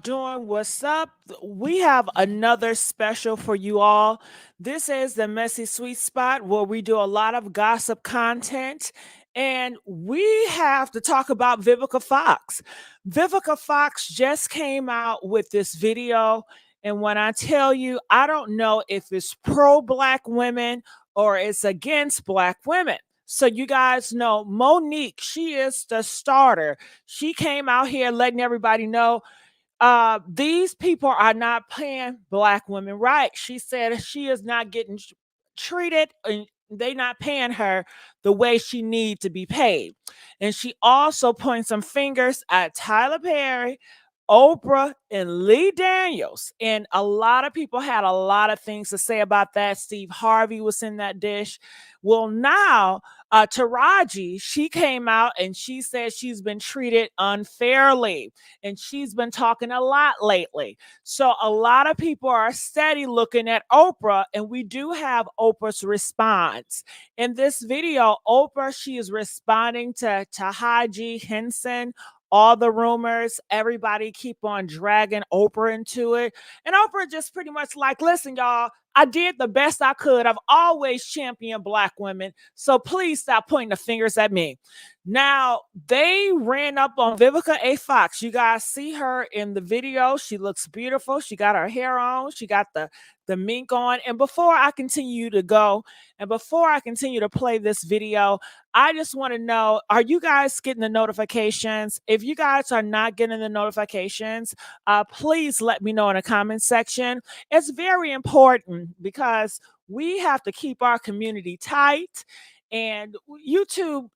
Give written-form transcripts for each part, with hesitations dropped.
Doing what's up? We have another special for you all. This is the Messy Sweet Spot where we do a lot of gossip content. And we have to talk about Vivica Fox. Vivica Fox just came out with this video. And when I tell you, I don't know if it's pro black women or it's against black women. So you guys know Monique, she is the starter. She came out here letting everybody know these people are not paying black women right. She said she is not getting treated and they not paying her the way she need to be paid. And she also points some fingers at Tyler Perry, Oprah, and Lee Daniels. And a lot of people had a lot of things to say about that. Steve Harvey was in that dish. Well, now Taraji, she came out and she said she's been treated unfairly and she's been talking a lot lately. So a lot of people are steady looking at Oprah, and we do have Oprah's response. In this video, Oprah, she is responding to Taraji, Henson, all the rumors. Everybody keep on dragging Oprah into it. And Oprah just pretty much like, listen, y'all, I did the best I could. I've always championed black women. So please stop pointing the fingers at me. Now, they ran up on Vivica A. Fox. You guys see her in the video. She looks beautiful. She got her hair on. She got the mink on. And before I continue to go, and before I continue to play this video, I just want to know, are you guys getting the notifications? If you guys are not getting the notifications, please let me know in the comment section. It's very important because we have to keep our community tight. And YouTube,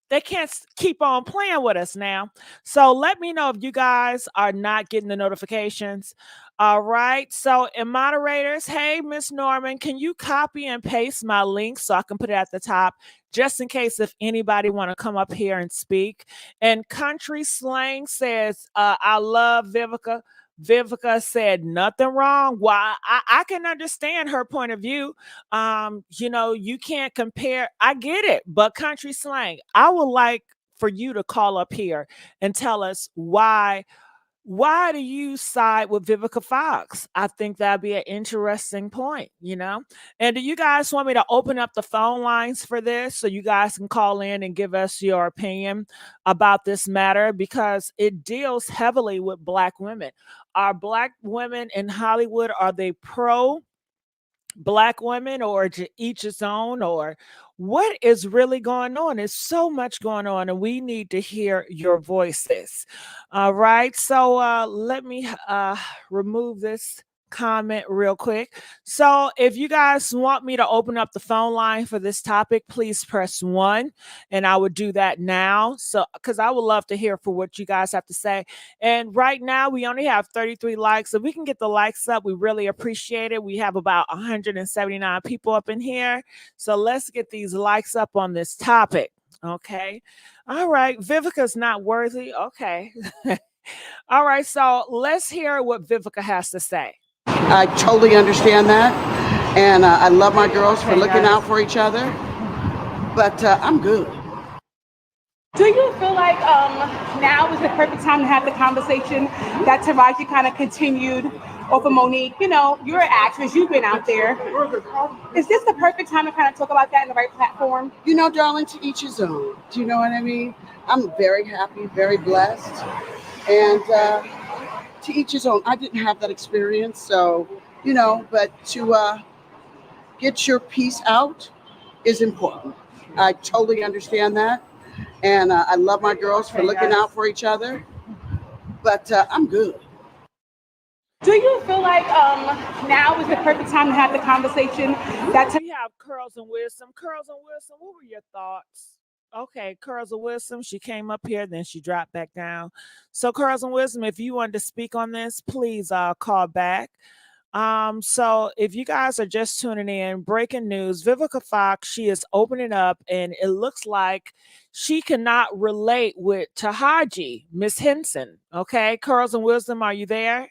they can't keep on playing with us now. So let me know if you guys are not getting the notifications. All right. So, and moderators, hey, Miss Norman, can you copy and paste my link so I can put it at the top, just in case if anybody want to come up here and speak? And Country Slang says, I love Vivica. Vivica said nothing wrong. Well, I can understand her point of view. You can't compare. I get it, but Country Slang, I would like for you to call up here and tell us why do you side with Vivica Fox? I think that'd be an interesting point. And do you guys want me to open up the phone lines for this so you guys can call in and give us your opinion about this matter? Because it deals heavily with black women. Are black women in Hollywood, are they pro black women or to each its own, or what is really going on? There's so much going on and we need to hear your voices. All right, so let me remove this comment real quick. So if you guys want me to open up the phone line for this topic, please press 1 and I would do that now, so because I would love to hear for what you guys have to say. And right now we only have 33 likes. If we can get the likes up, we really appreciate it. We have about 179 people up in here. So let's get these likes up on this topic. Okay. All right. Vivica's not worthy. Okay. All right. So let's hear what Vivica has to say. I totally understand that. And I love my girls for looking out for each other. But I'm good. Do you feel like now is the perfect time to have the conversation that Taraji kind of continued over Monique? You know, you're an actress, you've been out there. Is this the perfect time to kind of talk about that in the right platform? You know, darling, to each his own. Do you know what I mean? I'm very happy, very blessed. And to each his own. I didn't have that experience, so, but to get your piece out is important. I totally understand that. And I love my girls for looking out for each other. But I'm good. Do you feel like now is the perfect time to have the conversation that We have Curls and Wisdom. Curls and Wisdom, what were your thoughts? Okay, Curls of Wisdom, she came up here, then she dropped back down. So, Curls and Wisdom, if you wanted to speak on this, please call back. So if you guys are just tuning in, breaking news, Vivica Fox, she is opening up and it looks like she cannot relate with Taraji, Miss Henson. Okay, Curls and Wisdom, are you there?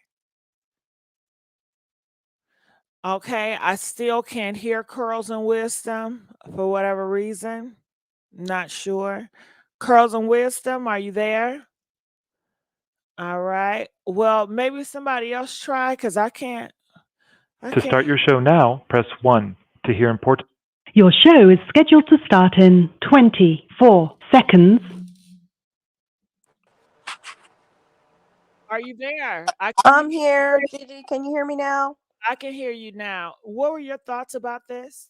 Okay, I still can't hear Curls and Wisdom for whatever reason. Not sure. Curls and Wisdom, are you there? All right. Well, maybe somebody else try because I can't. I To start can't. your show now, press 1. To hear important. Your show is scheduled to start in 24 seconds. Are you there? I'm here. Gigi, can you hear me now? I can hear you now. What were your thoughts about this?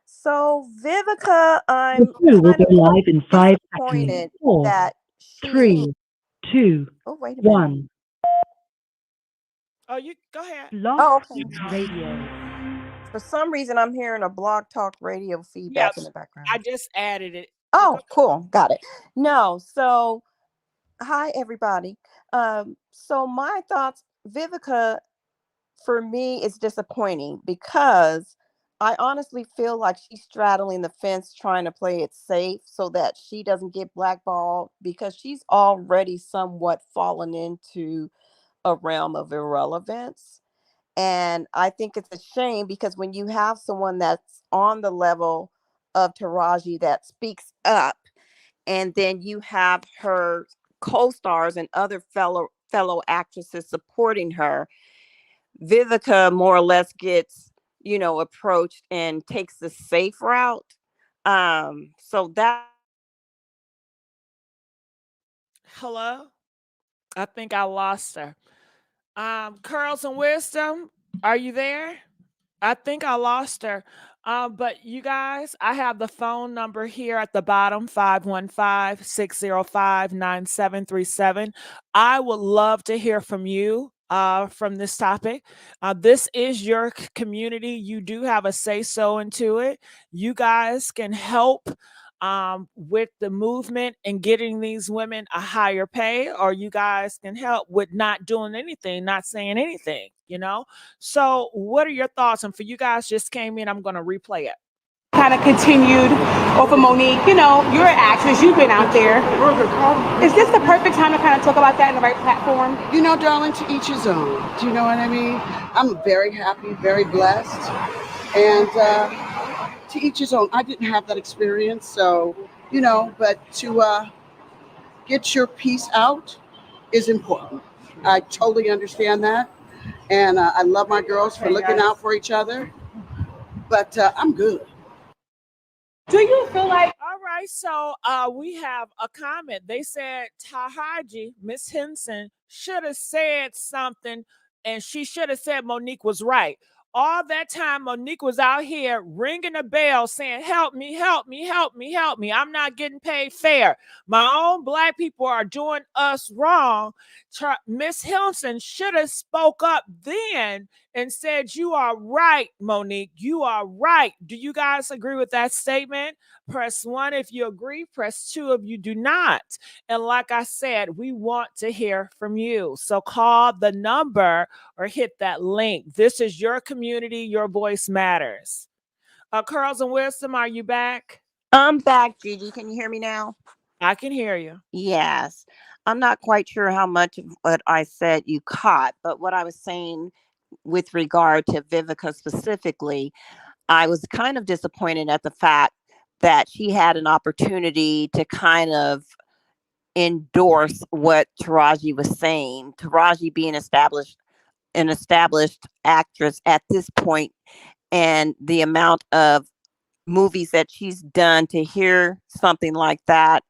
So, Vivica, The I'm show will kind go of live in 5 seconds. disappointed 4, that she. 3, 2, Oh, wait a minute. 1. Oh, you go ahead. Blog Oh, okay. Talk Radio. For some reason, I'm hearing a Blog Talk Radio feedback in the background. I just added it. Oh, cool. Got it. No, so hi everybody. So my thoughts, Vivica, for me is disappointing because I honestly feel like she's straddling the fence trying to play it safe so that she doesn't get blackballed because she's already somewhat fallen into a realm of irrelevance. And I think it's a shame because when you have someone that's on the level of Taraji that speaks up, and then you have her co-stars and other fellow actresses supporting her, Vivica more or less gets, approached and takes the safe route. So that. Hello? I think I lost her. Curls and Wisdom, are you there? I think I lost her. But you guys, I have the phone number here at the bottom, 515-605-9737. I would love to hear from you from this topic. This is your community. You do have a say-so into it. You guys can help with the movement and getting these women a higher pay, or you guys can help with not doing anything, not saying anything. So what are your thoughts? And for you guys just came in, I'm going to replay it. Kind of continued off of Monique. You're an actress. You've been out there. Is this the perfect time to kind of talk about that in the right platform? Darling, to each his own. Do you know what I mean? I'm very happy, very blessed. And to each his own. I didn't have that experience, so, but to get your piece out is important. I totally understand that. And I love my girls for looking out for each other. But I'm good. Do you feel like All right, so we have a comment. They said Taraji, Miss Henson, should have said something, and she should have said Monique was right. All that time, Monique was out here ringing a bell saying, help me, help me, help me, help me. I'm not getting paid fair. My own Black people are doing us wrong. Miss Henson should have spoke up then and said, you are right, Monique. You are right. Do you guys agree with that statement? Press 1 if you agree, press 2 if you do not. And like I said, we want to hear from you. So call the number or hit that link. This is your community. Your voice matters. Curls and Wisdom, are you back? I'm back, Gigi. Can you hear me now? I can hear you. Yes. I'm not quite sure how much of what I said you caught, but what I was saying with regard to Vivica specifically, I was kind of disappointed at the fact that she had an opportunity to kind of endorse what Taraji was saying. Taraji being an established actress at this point, and the amount of movies that she's done, to hear something like that,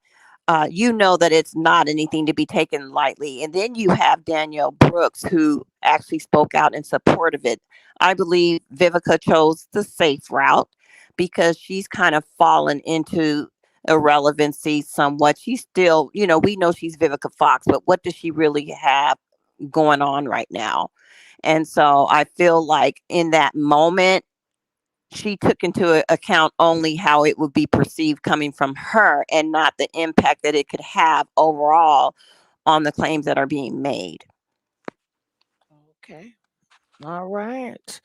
that it's not anything to be taken lightly. And then you have Danielle Brooks, who actually spoke out in support of it. I believe Vivica chose the safe route because she's kind of fallen into irrelevancy somewhat. She's still, we know she's Vivica Fox, but what does she really have going on right now? And so I feel like in that moment, she took into account only how it would be perceived coming from her and not the impact that it could have overall on the claims that are being made. Okay. All right.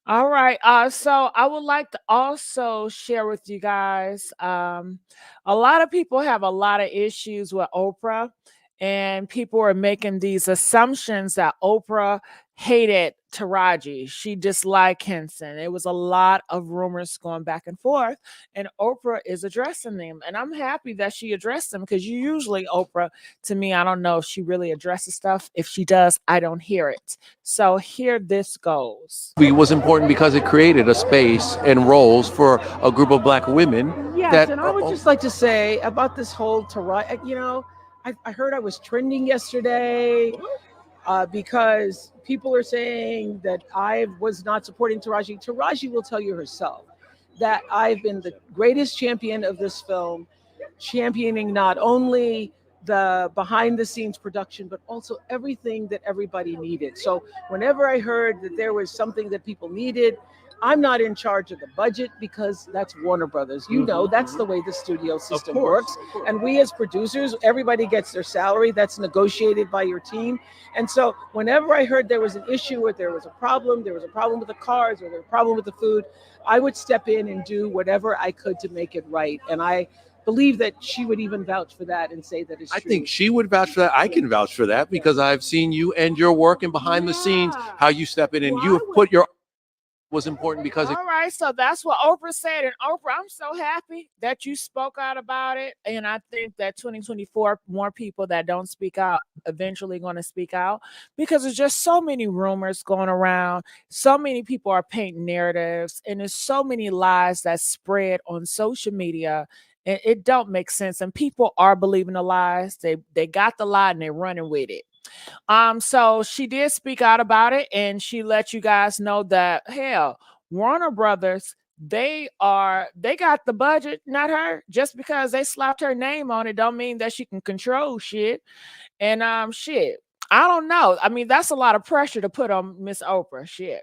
All right. So I would like to also share with you guys. A lot of people have a lot of issues with Oprah. and people were making these assumptions that Oprah hated Taraji. She disliked Henson. It was a lot of rumors going back and forth, and Oprah is addressing them. And I'm happy that she addressed them, because usually Oprah, to me, I don't know if she really addresses stuff. If she does, I don't hear it. So here this goes. It was important because it created a space and roles for a group of Black women. Yes, and I would just like to say about this whole Taraji, I heard I was trending yesterday because people are saying that I was not supporting Taraji. Taraji will tell you herself that I've been the greatest champion of this film, championing not only the behind the scenes production, but also everything that everybody needed. So whenever I heard that there was something that people needed, I'm not in charge of the budget because that's Warner Brothers. You know, that's the way the studio system works. And we as producers, everybody gets their salary. That's negotiated by your team. And so whenever I heard there was an issue or there was a problem with the cars or there was a problem with the food, I would step in and do whatever I could to make it right. And I believe that she would even vouch for that and say that it's true. I think she would vouch for that. I can vouch for that because I've seen you and your work and behind the scenes, how you step in and you have put your was important because all right, so that's what Oprah said. And Oprah, I'm so happy that you spoke out about it. And I think that 2024, more people that don't speak out eventually going to speak out, because there's just so many rumors going around. So many people are painting narratives, and there's so many lies that spread on social media. And it don't make sense. And people are believing the lies. They got the lie and they're running with it. So she did speak out about it, and she let you guys know that hell, Warner Brothers, they got the budget, not her. Just because they slapped her name on it don't mean that she can control shit. And shit, I don't know. I mean, that's a lot of pressure to put on Miss Oprah. Shit.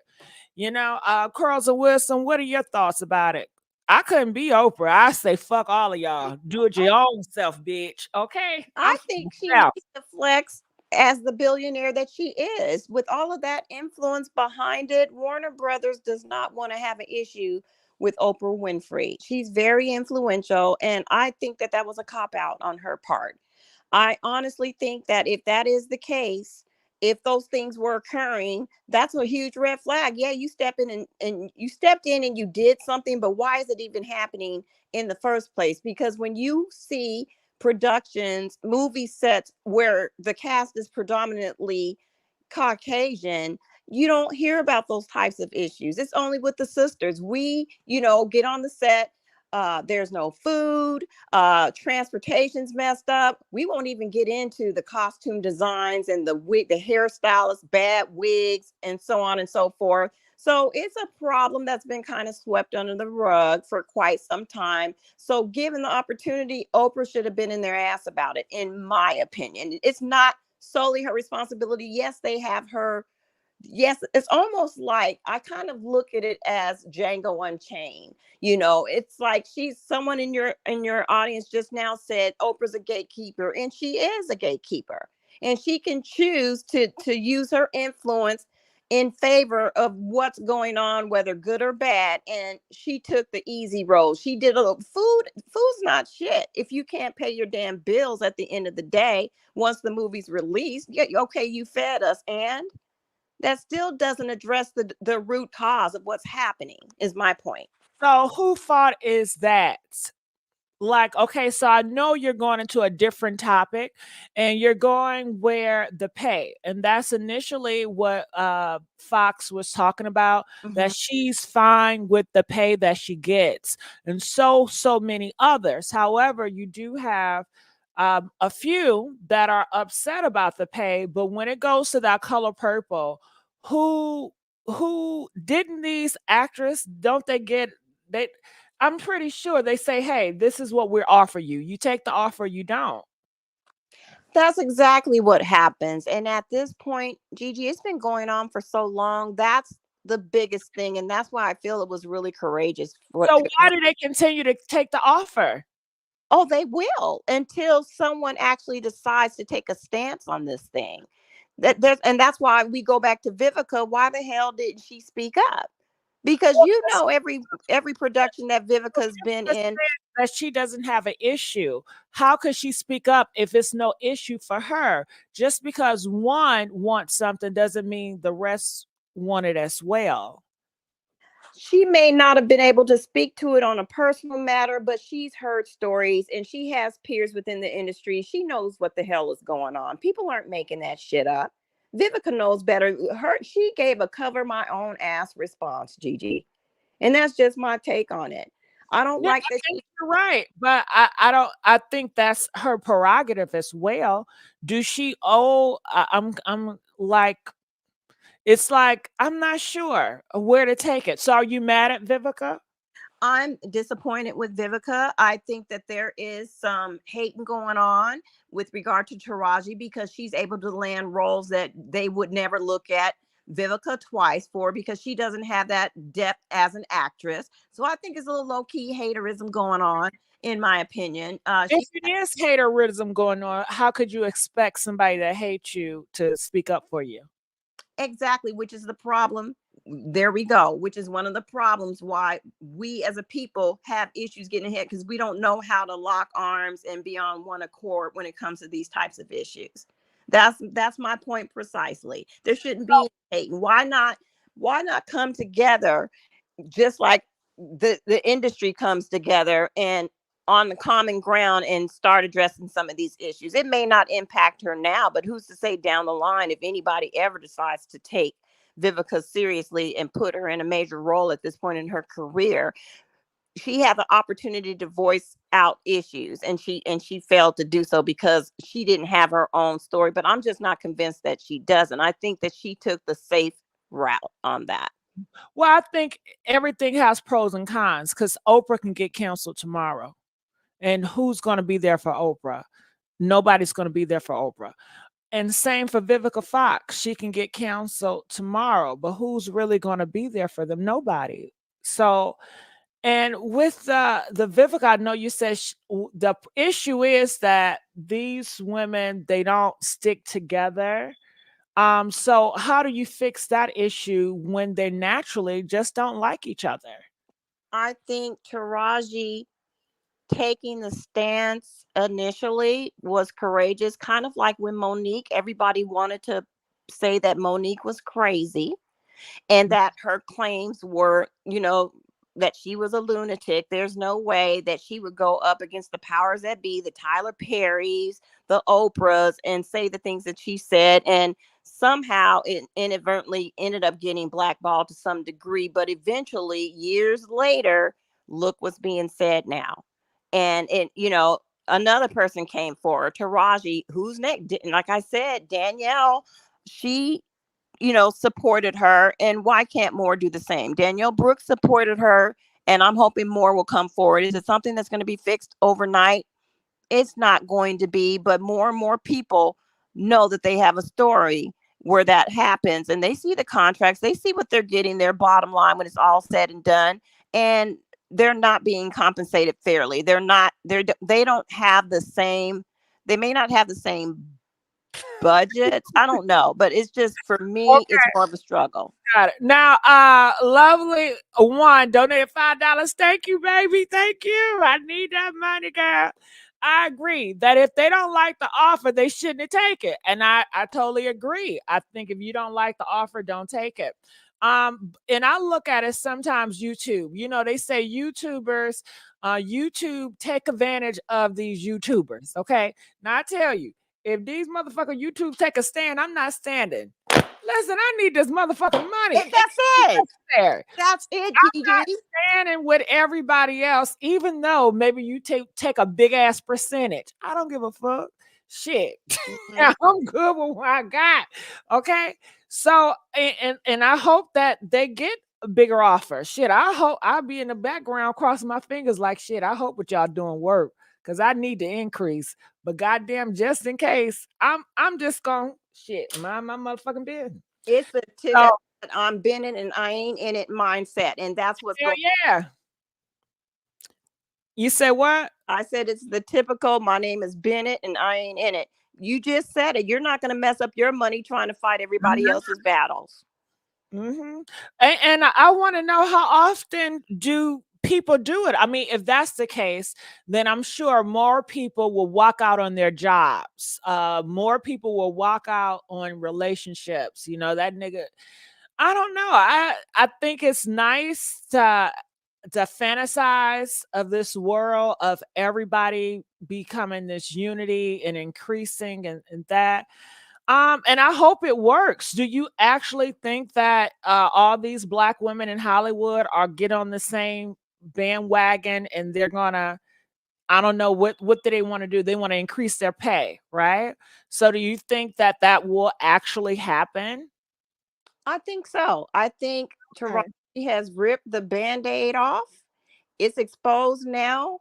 Curls and Wilson, what are your thoughts about it? I couldn't be Oprah. I say fuck all of y'all. Do it your own self, bitch. Okay. I think she needs to flex as the billionaire that she is. With all of that influence behind it, Warner Brothers does not want to have an issue with Oprah Winfrey. She's very influential, and I think that that was a cop-out on her part. I honestly think that if that is the case, if those things were occurring, that's a huge red flag. Yeah, you step in and you stepped in and you did something, but why is it even happening in the first place? Because when you see productions, movie sets where the cast is predominantly Caucasian, you don't hear about those types of issues. It's only with the sisters. We, get on the set. There's no food, transportation's messed up. We won't even get into the costume designs and the hairstylists, bad wigs, and so on and so forth. So it's a problem that's been kind of swept under the rug for quite some time. So given the opportunity, Oprah should have been in their ass about it, in my opinion. It's not solely her responsibility. Yes, they have her. Yes, it's almost like I kind of look at it as Django Unchained. It's like someone in your audience just now said Oprah's a gatekeeper, and she is a gatekeeper, and she can choose to use her influence in favor of what's going on, whether good or bad. And she took the easy road. She did a little food's not shit if you can't pay your damn bills at the end of the day. Once the movie's released, okay, you fed us, and that still doesn't address the root cause of what's happening, is my point. So who fault is that? Like, okay, so I know you're going into a different topic, and you're going where the pay, and that's initially what Fox was talking about, that she's fine with the pay that she gets, and so many others. However, you do have a few that are upset about the pay, but when it goes to that color purple, who didn't these actors, don't they get they I'm pretty sure they say, hey, this is what we're offering you. You take the offer, you don't. That's exactly what happens. And at this point, Gigi, it's been going on for so long. That's the biggest thing. And that's why I feel it was really courageous. So why do they continue to take the offer? Oh, they will, until someone actually decides to take a stance on this thing. And that's why we go back to Vivica. Why the hell didn't she speak up? Because you know every production that Vivica's been Just in. said that she doesn't have an issue. How could she speak up if it's no issue for her? Just because one wants something doesn't mean the rest want it as well. She may not have been able to speak to it on a personal matter, but she's heard stories and she has peers within the industry. She knows what the hell is going on. People aren't making that shit up. Vivica knows better. She gave a cover my own ass response, Gigi. And that's just my take on it. I don't Yeah, like I that. think you're right, but I don't. I think that's her prerogative as well. Do she owe? I'm like, it's like I'm not sure where to take it. So are you mad at Vivica? I'm disappointed with Vivica. I think that there is some hating going on with regard to Taraji because she's able to land roles that they would never look at Vivica twice for because she doesn't have that depth as an actress. So I think it's a little low-key haterism going on, in my opinion. If it is haterism going on, how could you expect somebody that hates you to speak up for you? Exactly, which is the problem. There we go, which is one of the problems why we as a people have issues getting ahead because we don't know how to lock arms and be on one accord when it comes to these types of issues. That's my point precisely. There shouldn't be hating. Why not come together just like the industry comes together and on the common ground and start addressing some of these issues? It may not impact her now, but who's to say down the line if anybody ever decides to take Vivica seriously and put her in a major role at this point in her career, she had the opportunity to voice out issues and she failed to do so because she didn't have her own story. But I'm just not convinced that she doesn't. I think that she took the safe route on that. Well, I think everything has pros and cons because Oprah can get canceled tomorrow. And who's going to be there for Oprah? Nobody's going to be there for Oprah. And same for Vivica Fox. She can get canceled tomorrow, but who's really going to be there for them? Nobody. So, and with the Vivica, I know you said the issue is that these women, they don't stick together. So how do you fix that issue when they naturally just don't like each other? I think Taraji taking the stance initially was courageous, kind of like when Monique, everybody wanted to say that Monique was crazy and that her claims were, that she was a lunatic. There's no way that she would go up against the powers that be, the Tyler Perrys, the Oprahs, and say the things that she said. And somehow it inadvertently ended up getting blackballed to some degree. But eventually, years later, look what's being said now. And another person came forward, Taraji, who's next. Like I said, Danielle, she supported her, and why can't more do the same? Danielle Brooks supported her, and I'm hoping more will come forward. Is it something that's going to be fixed overnight? It's not going to be, but more and more people know that they have a story where that happens, and they see the contracts, they see what they're getting, their bottom line when it's all said and done, and they're not being compensated fairly. They don't have the same, they may not have the same budgets. I don't know, but it's just, for me, Okay. it's more of a struggle. Got it. Now, lovely one donated $5. Thank you, baby. Thank you. I need that money, girl. I agree that if they don't like the offer, they shouldn't take it. And I totally agree. I think if you don't like the offer, don't take it. And I look at it sometimes YouTube. They say YouTubers, YouTube take advantage of these YouTubers. Okay. Now I tell you, if these motherfucking YouTube take a stand, I'm not standing. Listen, I need this motherfucking money. That's it. That's it, I'm not standing with everybody else, even though maybe you take a big ass percentage. I don't give a fuck. Shit. I'm good with what I got. Okay. So, and I hope that they get a bigger offer. Shit, I hope I'll be in the background crossing my fingers like shit. I hope what y'all doing work because I need to increase. But goddamn, just in case, I'm just gonna mind my motherfucking business. It's a I'm Bennett and I ain't in it mindset, and that's what's going on. Yeah. You say what? I said it's the typical, my name is Bennett and I ain't in it. You just said it. You're not going to mess up your money trying to fight everybody else's battles. And I want to know, how often do people do it? I mean, if that's the case, then I'm sure more people will walk out on their jobs. More people will walk out on relationships. You know, that nigga. I don't know. I think it's nice to fantasize of this world of everybody becoming this unity and increasing and that. And I hope it works. Do you actually think that all these black women in Hollywood are get on the same bandwagon and they're gonna, I don't know, what do they want to do? They want to increase their pay, right? So do you think that that will actually happen? I think so. I think Taraji has ripped the Band-Aid off. It's exposed now,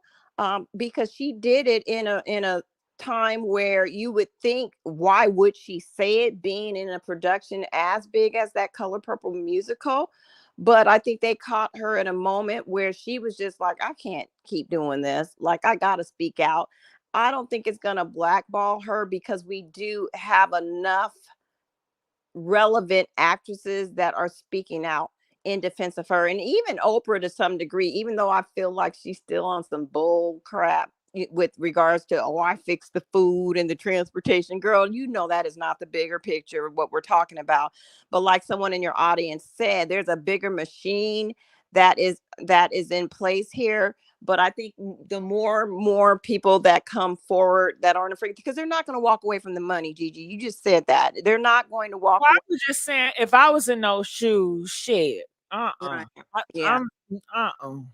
because she did it in a time where you would think, why would she say it, being in a production as big as that Color Purple musical? But I think they caught her in a moment where she was just like, I can't keep doing this. Like, I got to speak out. I don't think it's going to blackball her, because we do have enough relevant actresses that are speaking out in defense of her. And even Oprah, to some degree, even though I feel like she's still on some bull crap with regards to, oh, I fixed the food and the transportation. Girl, you know that is not the bigger picture of what we're talking about. But like someone in your audience said, there's a bigger machine that is in place here. But I think the more people that come forward that aren't afraid, because they're not going to walk away from the money, Gigi. You just said that. They're not going to walk Well, I away. was just saying, if I was in those shoes, shit. Right. I, Yeah. I'm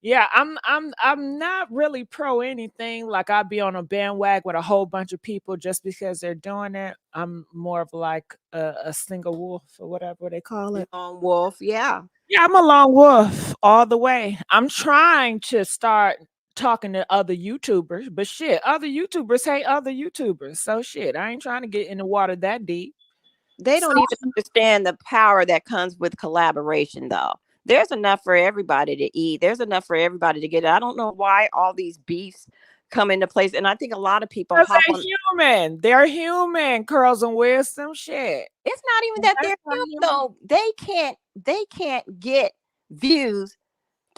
Yeah, I'm not really pro anything. Like, I'd be on a bandwagon with a whole bunch of people just because they're doing it. I'm more of like a single wolf or whatever they call it. Lone wolf. Yeah. Yeah, I'm a lone wolf all the way. I'm trying to start talking to other YouTubers, but shit, other YouTubers hate other YouTubers. So shit, I ain't trying to get in the water that deep. They don't even understand the power that comes with collaboration, though. There's enough for everybody to eat. There's enough for everybody to get. I don't know why all these beefs come into place. And I think a lot of people hop they're on. human. They're human. Curls and wisdom. Shit. It's not even that they're human, though. They can't get views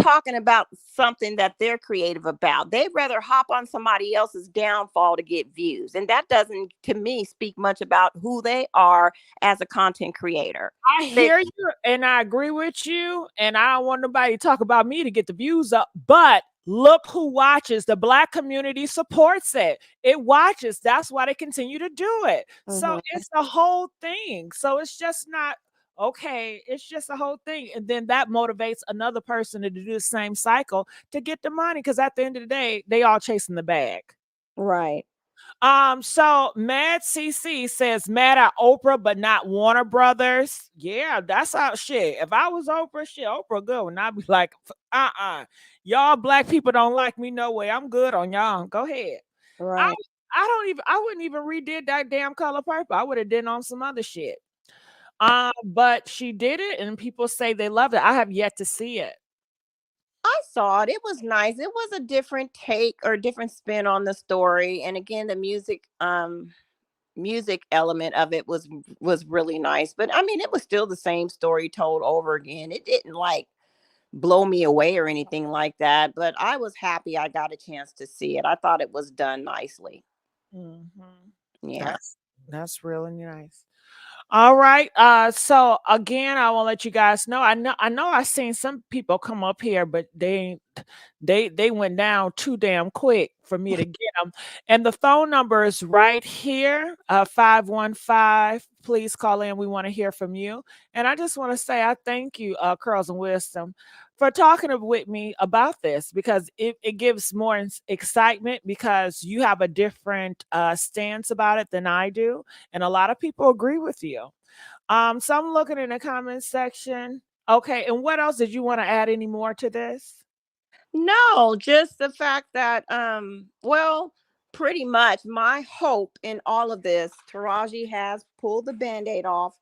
talking about something that they're creative about. They'd rather hop on somebody else's downfall to get views. And that doesn't, to me, speak much about who they are as a content creator. I hear you and I agree with you. And I don't want nobody to talk about me to get the views up. But look who watches. The black community supports it. It watches. That's why they continue to do it. So it's a whole thing. So it's just not okay, it's just a whole thing. And then that motivates another person to do the same cycle to get the money. Because at the end of the day, they all chasing the bag. Right. So Mad CC says mad at Oprah, but not Warner Brothers. Yeah, that's how shit. If I was Oprah, shit, Oprah good. And I'd be like, y'all black people don't like me. No way. I'm good on y'all. Go ahead. Right. I wouldn't even redid that damn Color Purple. I would have did on some other shit. But she did it, and people say they love it. I have yet to see it. I saw it. It was nice. It was a different take or different spin on the story. And again, the music element of it was really nice. But I mean, it was still the same story told over again. It didn't like blow me away or anything like that. But I was happy I got a chance to see it. I thought it was done nicely. Yeah. That's really nice. All right. So again, I want to let you guys know. I know I seen some people come up here, but they went down too damn quick for me to get them. And the phone number is right here, 515. Please call in. We want to hear from you. And I just want to say I thank you, Curls and Wisdom, for talking with me about this, because it gives more excitement, because you have a different stance about it than I do. And a lot of people agree with you. So I'm looking in the comments section. Okay. And what else did you want to add any more to this? No, just the fact that, well, pretty much my hope in all of this, Taraji has pulled the Band-Aid off,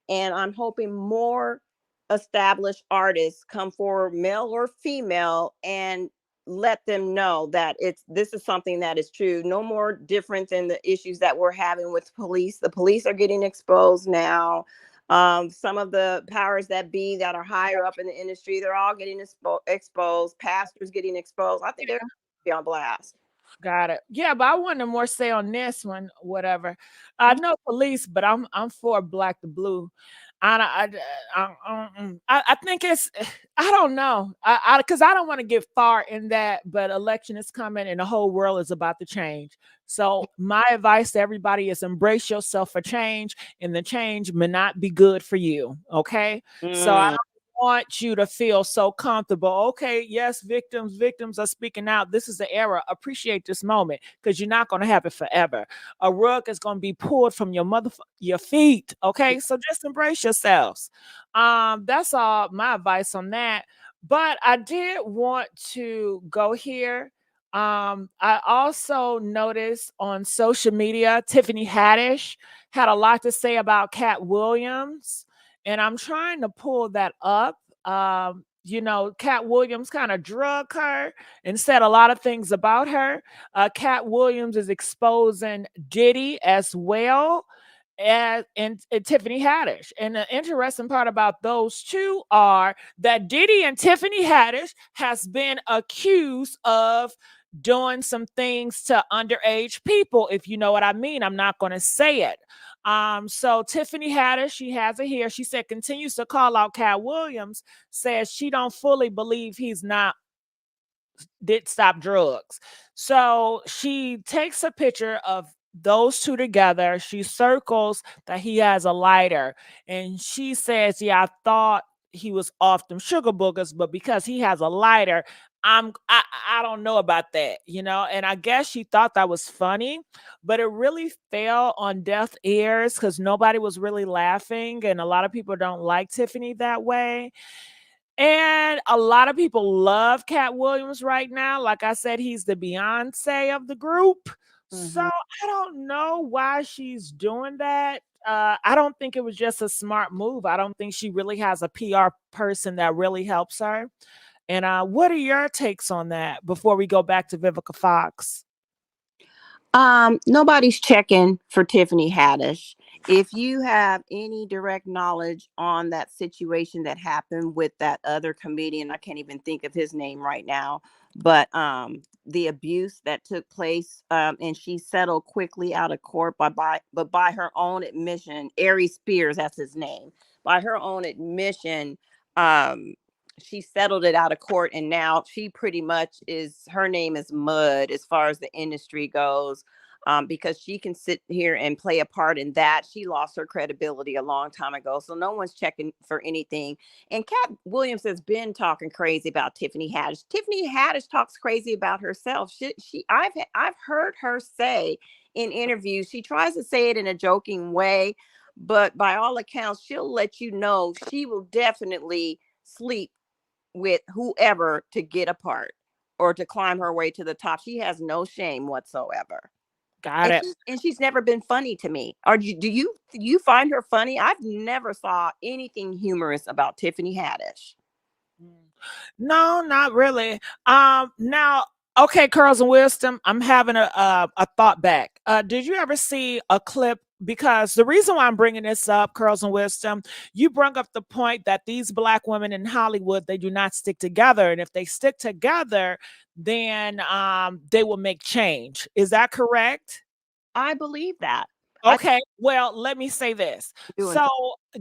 and I'm hoping more established artists come forward, male or female, and let them know that this is something that is true. No more different than the issues that we're having with police. The police are getting exposed now. Some of the powers that be that are higher up in the industry, they're all getting exposed. Pastors getting exposed. I think they're gonna be on blast. Got it. Yeah, but I want to more say on this one, whatever. I know police, but I'm for black to blue. I think it's I don't know. I because I don't want to get far in that, but election is coming and the whole world is about to change. So my advice to everybody is embrace yourself for change, and the change may not be good for you. Okay. So I want you to feel so comfortable. Okay, yes, victims are speaking out. This is the era. Appreciate this moment because you're not going to have it forever. A rug is going to be pulled from your feet. Okay, so just embrace yourselves. That's all my advice on that. But I did want to go here. I also noticed on social media, Tiffany Haddish had a lot to say about Katt Williams. And I'm trying to pull that up. Katt Williams kind of drug her and said a lot of things about her. Katt Williams is exposing Diddy as well as and Tiffany Haddish. And the interesting part about those two are that Diddy and Tiffany Haddish has been accused of doing some things to underage people, if you know what I mean. I'm not going to say it. So Tiffany Haddish, she has it here. She said continues to call out Katt Williams, says she don't fully believe he's not did stop drugs. So she takes a picture of those two together. She circles that he has a lighter, and she says, "Yeah, I thought he was off them sugar boogers, but because he has a lighter, I don't know about that, you know." And I guess she thought that was funny, but it really fell on deaf ears because nobody was really laughing, and a lot of people don't like Tiffany that way. And a lot of people love Katt Williams right now. Like I said, he's the Beyonce of the group. So I don't know why she's doing that. I don't think it was just a smart move. I don't think she really has a PR person that really helps her. And what are your takes on that before we go back to Vivica Fox? Nobody's checking for Tiffany Haddish. If you have any direct knowledge on that situation that happened with that other comedian, I can't even think of his name right now, but the abuse that took place, and she settled quickly out of court by her own admission. Ari Spears, that's his name. By her own admission, she settled it out of court, and now she pretty much her name is mud as far as the industry goes, because she can sit here and play a part in that. She lost her credibility a long time ago, so no one's checking for anything. And Katt Williams has been talking crazy about Tiffany Haddish. Tiffany Haddish talks crazy about herself. I've heard her say in interviews, she tries to say it in a joking way, but by all accounts, she'll let you know she will definitely sleep with whoever to get a part or to climb her way to the top. She has no shame whatsoever. Got it. And she's never been funny to me. Or do you find her funny? I've never saw anything humorous about Tiffany Haddish. No, not really. Now, okay, Curls and Wisdom, I'm having a thought back. Did you ever see a clip? Because the reason why I'm bringing this up, Curls and Wisdom, you brought up the point that these Black women in Hollywood, they do not stick together. And if they stick together, then they will make change. Is that correct? I believe that. Okay, well, let me say this. So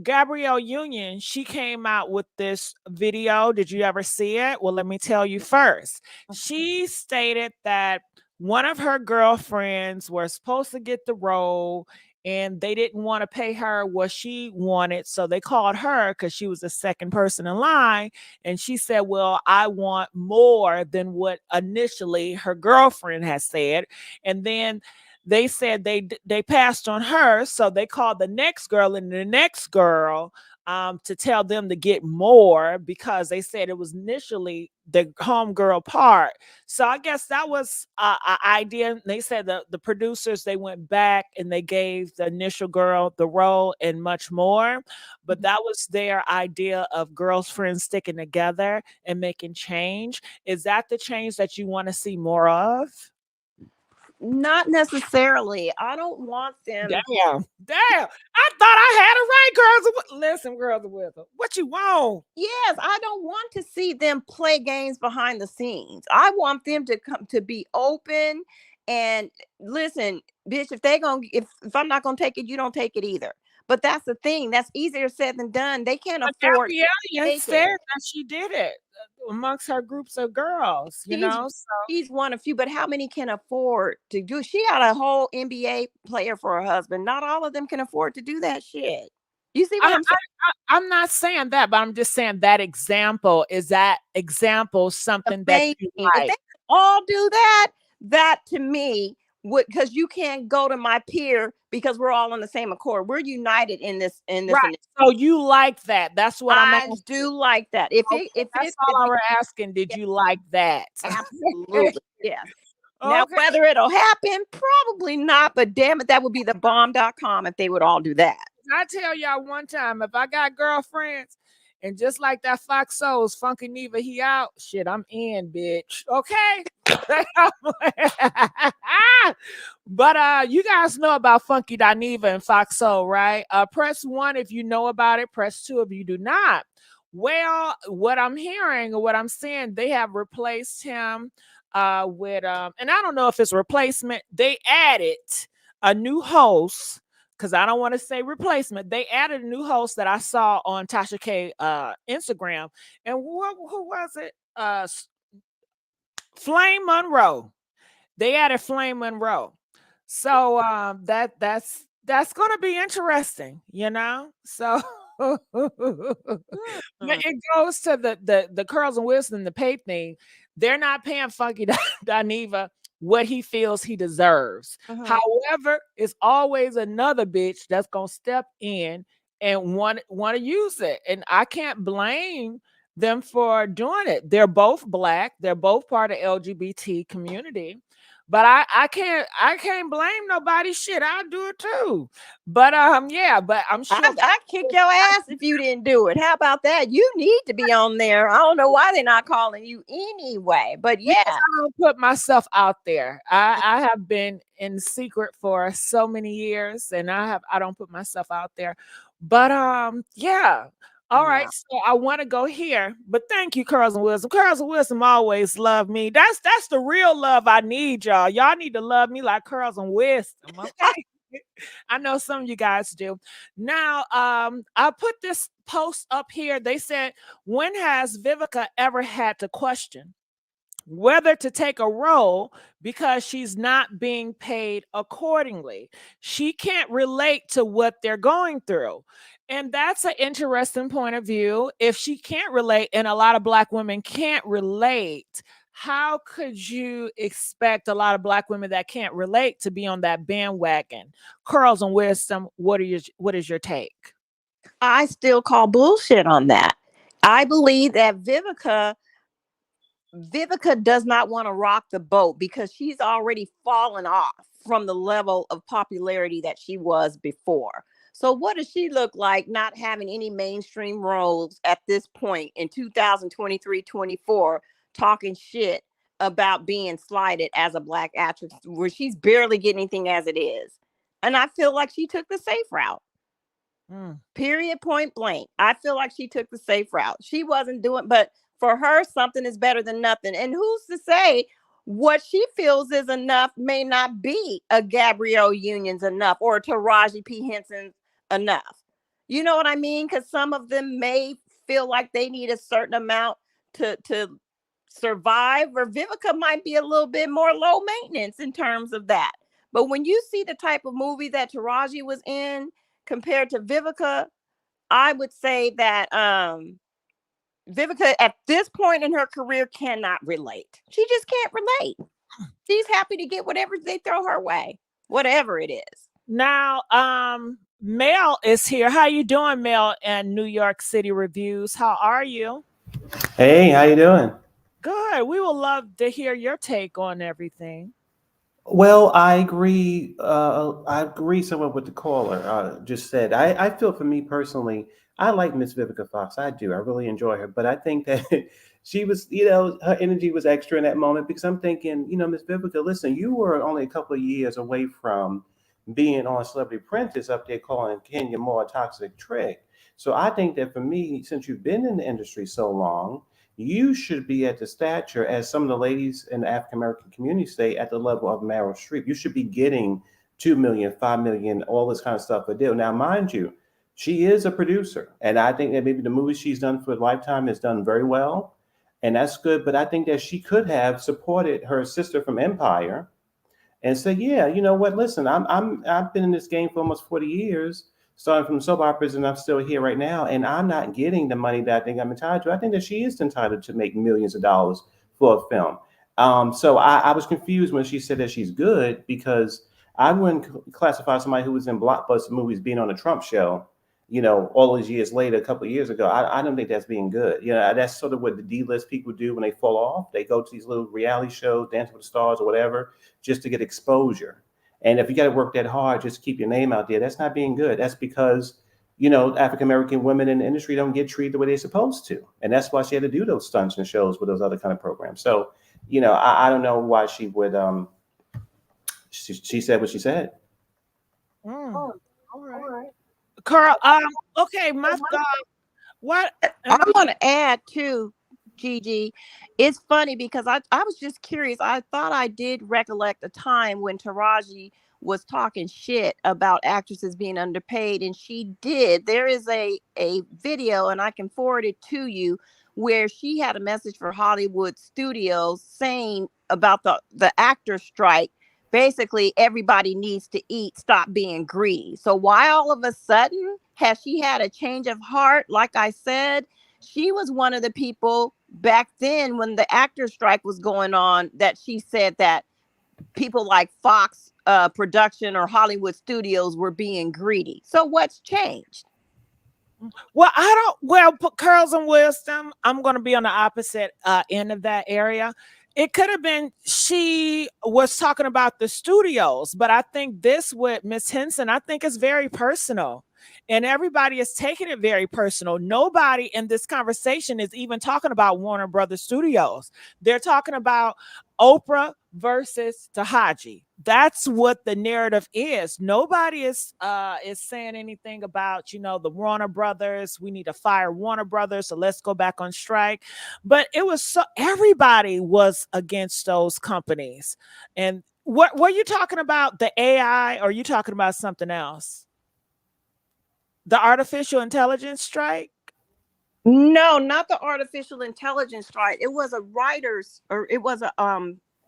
Gabrielle Union, she came out with this video. Did you ever see it? Well, let me tell you first. She stated that one of her girlfriends were supposed to get the role and they didn't want to pay her what she wanted. So they called her because she was the second person in line. And she said, well, I want more than what initially her girlfriend had said. And then they said they passed on her, so they called the next girl and the next girl to tell them to get more because they said it was initially the homegirl part. So I guess that was an idea. They said the producers, they went back and they gave the initial girl the role and much more. But that was their idea of girls friends sticking together and making change. Is that the change that you want to see more of? Not necessarily. I don't want them. Damn. I thought I had it right, girls. Listen, girls of wisdom. What you want? Yes, I don't want to see them play games behind the scenes. I want them to come to be open and listen, bitch. If I'm not gonna take it, you don't take it either. But that's the thing. That's easier said than done. They can't afford. Gabrielle said that she did it amongst her groups of girls, you know. So she's one of few, but how many can afford to do? She had a whole NBA player for her husband. Not all of them can afford to do that shit. You see what I'm saying? I'm not saying that, but I'm just saying that example something that you like. If they all do that to me would, because you can't go to my peer because we're all on the same accord. We're united in this. Right. So you like that? That's what I do like that. If that's all I was asking, did you like that? Absolutely, yes. Now, whether it'll happen, probably not, but damn it, that would be the bomb.com if they would all do that. I tell y'all one time, if I got girlfriends and just like that xoxo's Funky Neva, he out, shit, I'm in, bitch. Okay. But you guys know about Funky Neva and Foxo, right? Press 1 if you know about it, press 2 if you do not. Well, what I'm hearing or what I'm seeing, they have replaced him with and I don't know if it's replacement. They added a new host, because I don't want to say replacement. They added a new host that I saw on Tasha K Instagram. And who was it? Flame Monroe. They added Flame Monroe. So that's gonna be interesting, you know. So it goes to the curls and wisdom, the pay thing. They're not paying Funky Dineva what he feels he deserves. However, it's always another bitch that's gonna step in and want to use it. And I can't blame them for doing it. They're both Black, they're both part of LGBT community. But I can't blame nobody. Shit, I'll do it too. But yeah, but I'm sure I'd kick your ass if you didn't do it. How about that? You need to be on there. I don't know why they're not calling you anyway. But yeah, I don't put myself out there. I have been in secret for so many years, and I don't put myself out there. But yeah. All right, so I want to go here, but thank you, Curls and Wisdom. Curls and Wisdom always love me. That's the real love I need, y'all. Y'all need to love me like Curls and Wisdom, okay? I know some of you guys do. Now, I put this post up here. They said, when has Vivica ever had to question whether to take a role because she's not being paid accordingly? She can't relate to what they're going through. And that's an interesting point of view. If she can't relate, and a lot of Black women can't relate, how could you expect a lot of Black women that can't relate to be on that bandwagon? Curls and Wisdom, what is your take? I still call bullshit on that. I believe that Vivica does not want to rock the boat because she's already fallen off from the level of popularity that she was before. So what does she look like not having any mainstream roles at this point in 2023-24, talking shit about being slighted as a Black actress where she's barely getting anything as it is? And I feel like she took the safe route. Period, point blank. I feel like she took the safe route. She wasn't doing, but for her, something is better than nothing. And who's to say what she feels is enough may not be a Gabrielle Union's enough or a Taraji P. Henson's enough. You know what I mean? Because some of them may feel like they need a certain amount to survive, or Vivica might be a little bit more low maintenance in terms of that. But when you see the type of movie that Taraji was in compared to Vivica, I would say that Vivica at this point in her career cannot relate. She just can't relate. She's happy to get whatever they throw her way, whatever it is. Now, Mel is here. How you doing, Mel, and New York City Reviews? How are you? Hey, how you doing? Good. We would love to hear your take on everything. Well, I agree. I agree somewhat with the caller just said. I feel for me personally, I like Miss Vivica Fox. I do. I really enjoy her. But I think that she was, her energy was extra in that moment because I'm thinking, Miss Vivica, listen, you were only a couple of years away from being on Celebrity Apprentice up there calling Kenya Moore a toxic trick. So I think that for me, since you've been in the industry so long, you should be at the stature, as some of the ladies in the African American community say, at the level of Meryl Streep. You should be getting 2 million, 5 million, all this kind of stuff a deal. Now, mind you, she is a producer, and I think that maybe the movies she's done for Lifetime has done very well, and that's good. But I think that she could have supported her sister from Empire and said, "Yeah, you know what? Listen, I've been in this game for almost 40 years, starting from soap operas, and I'm still here right now, and I'm not getting the money that I think I'm entitled to. I think that she is entitled to make millions of dollars for a film." So I was confused when she said that she's good because I wouldn't classify somebody who was in blockbuster movies being on a Trump show, all those years later, a couple of years ago. I don't think that's being good. That's sort of what the D-list people do when they fall off. They go to these little reality shows, Dancing with the Stars or whatever, just to get exposure. And if you got to work that hard, just keep your name out there, that's not being good. That's because, African-American women in the industry don't get treated the way they're supposed to. And that's why she had to do those stunts and shows with those other kind of programs. So, I don't know why she would, she said what she said. All right. Carl, okay, my thought. What I want to add too, Gigi. It's funny because I was just curious. I thought I did recollect a time when Taraji was talking shit about actresses being underpaid, and she did. There is a video, and I can forward it to you, where she had a message for Hollywood studios saying about the actor strike. Basically, everybody needs to eat, stop being greedy. So why all of a sudden has she had a change of heart? Like I said, she was one of the people back then when the actor strike was going on that she said that people like Fox production or Hollywood studios were being greedy. So what's changed? Well, Curls and Wisdom, I'm going to be on the opposite end of that area. It could have been she was talking about the studios, but I think this with Miss Henson, I think it's very personal. And everybody is taking it very personal. Nobody in this conversation is even talking about Warner Brothers Studios. They're talking about Oprah versus Taraji. That's what the narrative is. Nobody is saying anything about, the Warner Brothers. We need to fire Warner Brothers, so let's go back on strike. But it was everybody was against those companies. And what were you talking about? The AI, or are you talking about something else? The artificial intelligence strike? No, not the artificial intelligence strike. It was a writer's, or it was a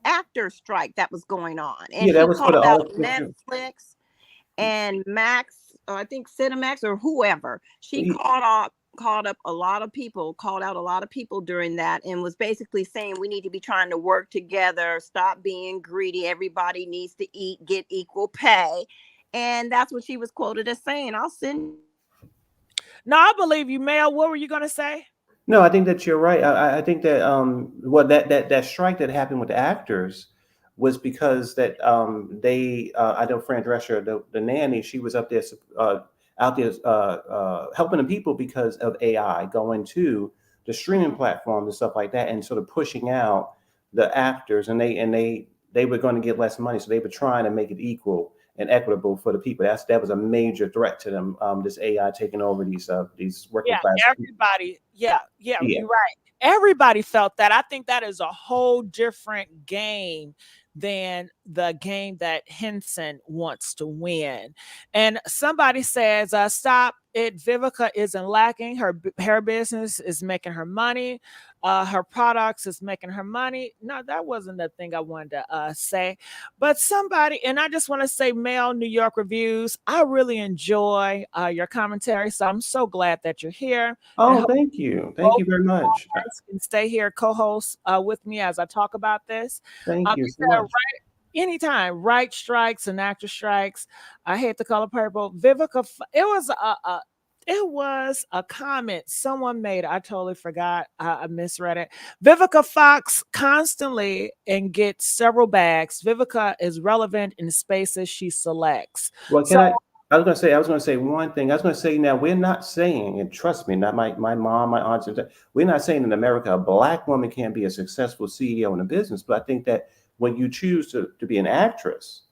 actor strike that was going on. And Yeah, that was for the called out artificial. Netflix and Max, I think Cinemax or whoever. She called out a lot of people during that, and was basically saying we need to be trying to work together, stop being greedy. Everybody needs to eat, get equal pay. And that's what she was quoted as saying. I'll send. No, I believe you, Mel. What were you going to say? No, I think that you're right. I think that that strike that happened with the actors was because that they I know Fran Drescher, the nanny, she was up there helping the people because of AI going to the streaming platforms and stuff like that, and sort of pushing out the actors, and they were going to get less money, so they were trying to make it equal and equitable for the people. That was a major threat to them. This AI taking over these working class. Everybody. Yeah, you're right. Everybody felt that. I think that is a whole different game than the game that Henson wants to win. And somebody says, stop it. Vivica isn't lacking. Her business is making her money. Her products is making her money. No, that wasn't the thing I wanted to say. But somebody, and I just want to say, Mel, New York Reviews, I really enjoy your commentary. So I'm so glad that you're here. Oh, thank you. Thank you very much. You can stay here, co-host with me as I talk about this. Thank you so much. Anytime, right strikes and actor strikes. I hate the color purple. Vivica, it was a comment someone made. I totally forgot. I misread it. Vivica Fox constantly and gets several bags. Vivica is relevant in the spaces she selects. Well, I was gonna say one thing. I was gonna say now we're not saying, and trust me, not my mom, my aunts, we're not saying in America a black woman can't be a successful CEO in a business. But I think that when you choose to be an actress,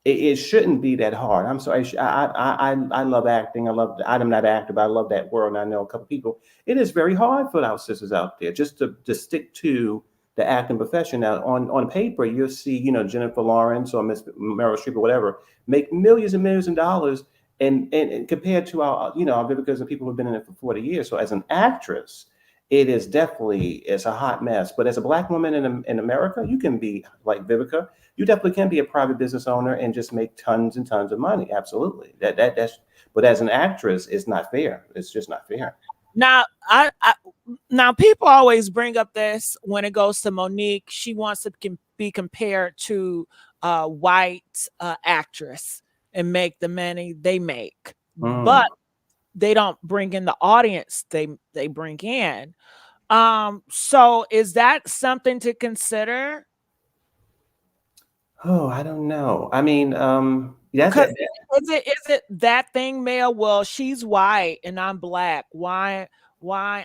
it shouldn't be that hard. I'm sorry. I love acting. I'm not an actor, but I love that world. And I know a couple people. It is very hard for our sisters out there just to stick to the acting profession. Now, on paper, you'll see, Jennifer Lawrence or Miss Meryl Streep or whatever make millions and millions of dollars, and compared to our Vivicas and people who've been in it for 40 years. So as an actress, it's a hot mess. But as a black woman in America, you can be like Vivica. You definitely can be a private business owner and just make tons and tons of money. Absolutely. But as an actress, it's not fair. It's just not fair. Now, now people always bring up this when it goes to Monique. She wants to be compared to a white actress and make the money they make, but they don't bring in the audience they bring in. So is that something to consider? Oh, I don't know. I mean, that's Because is it that thing, Mel? Well, she's white and I'm black. Why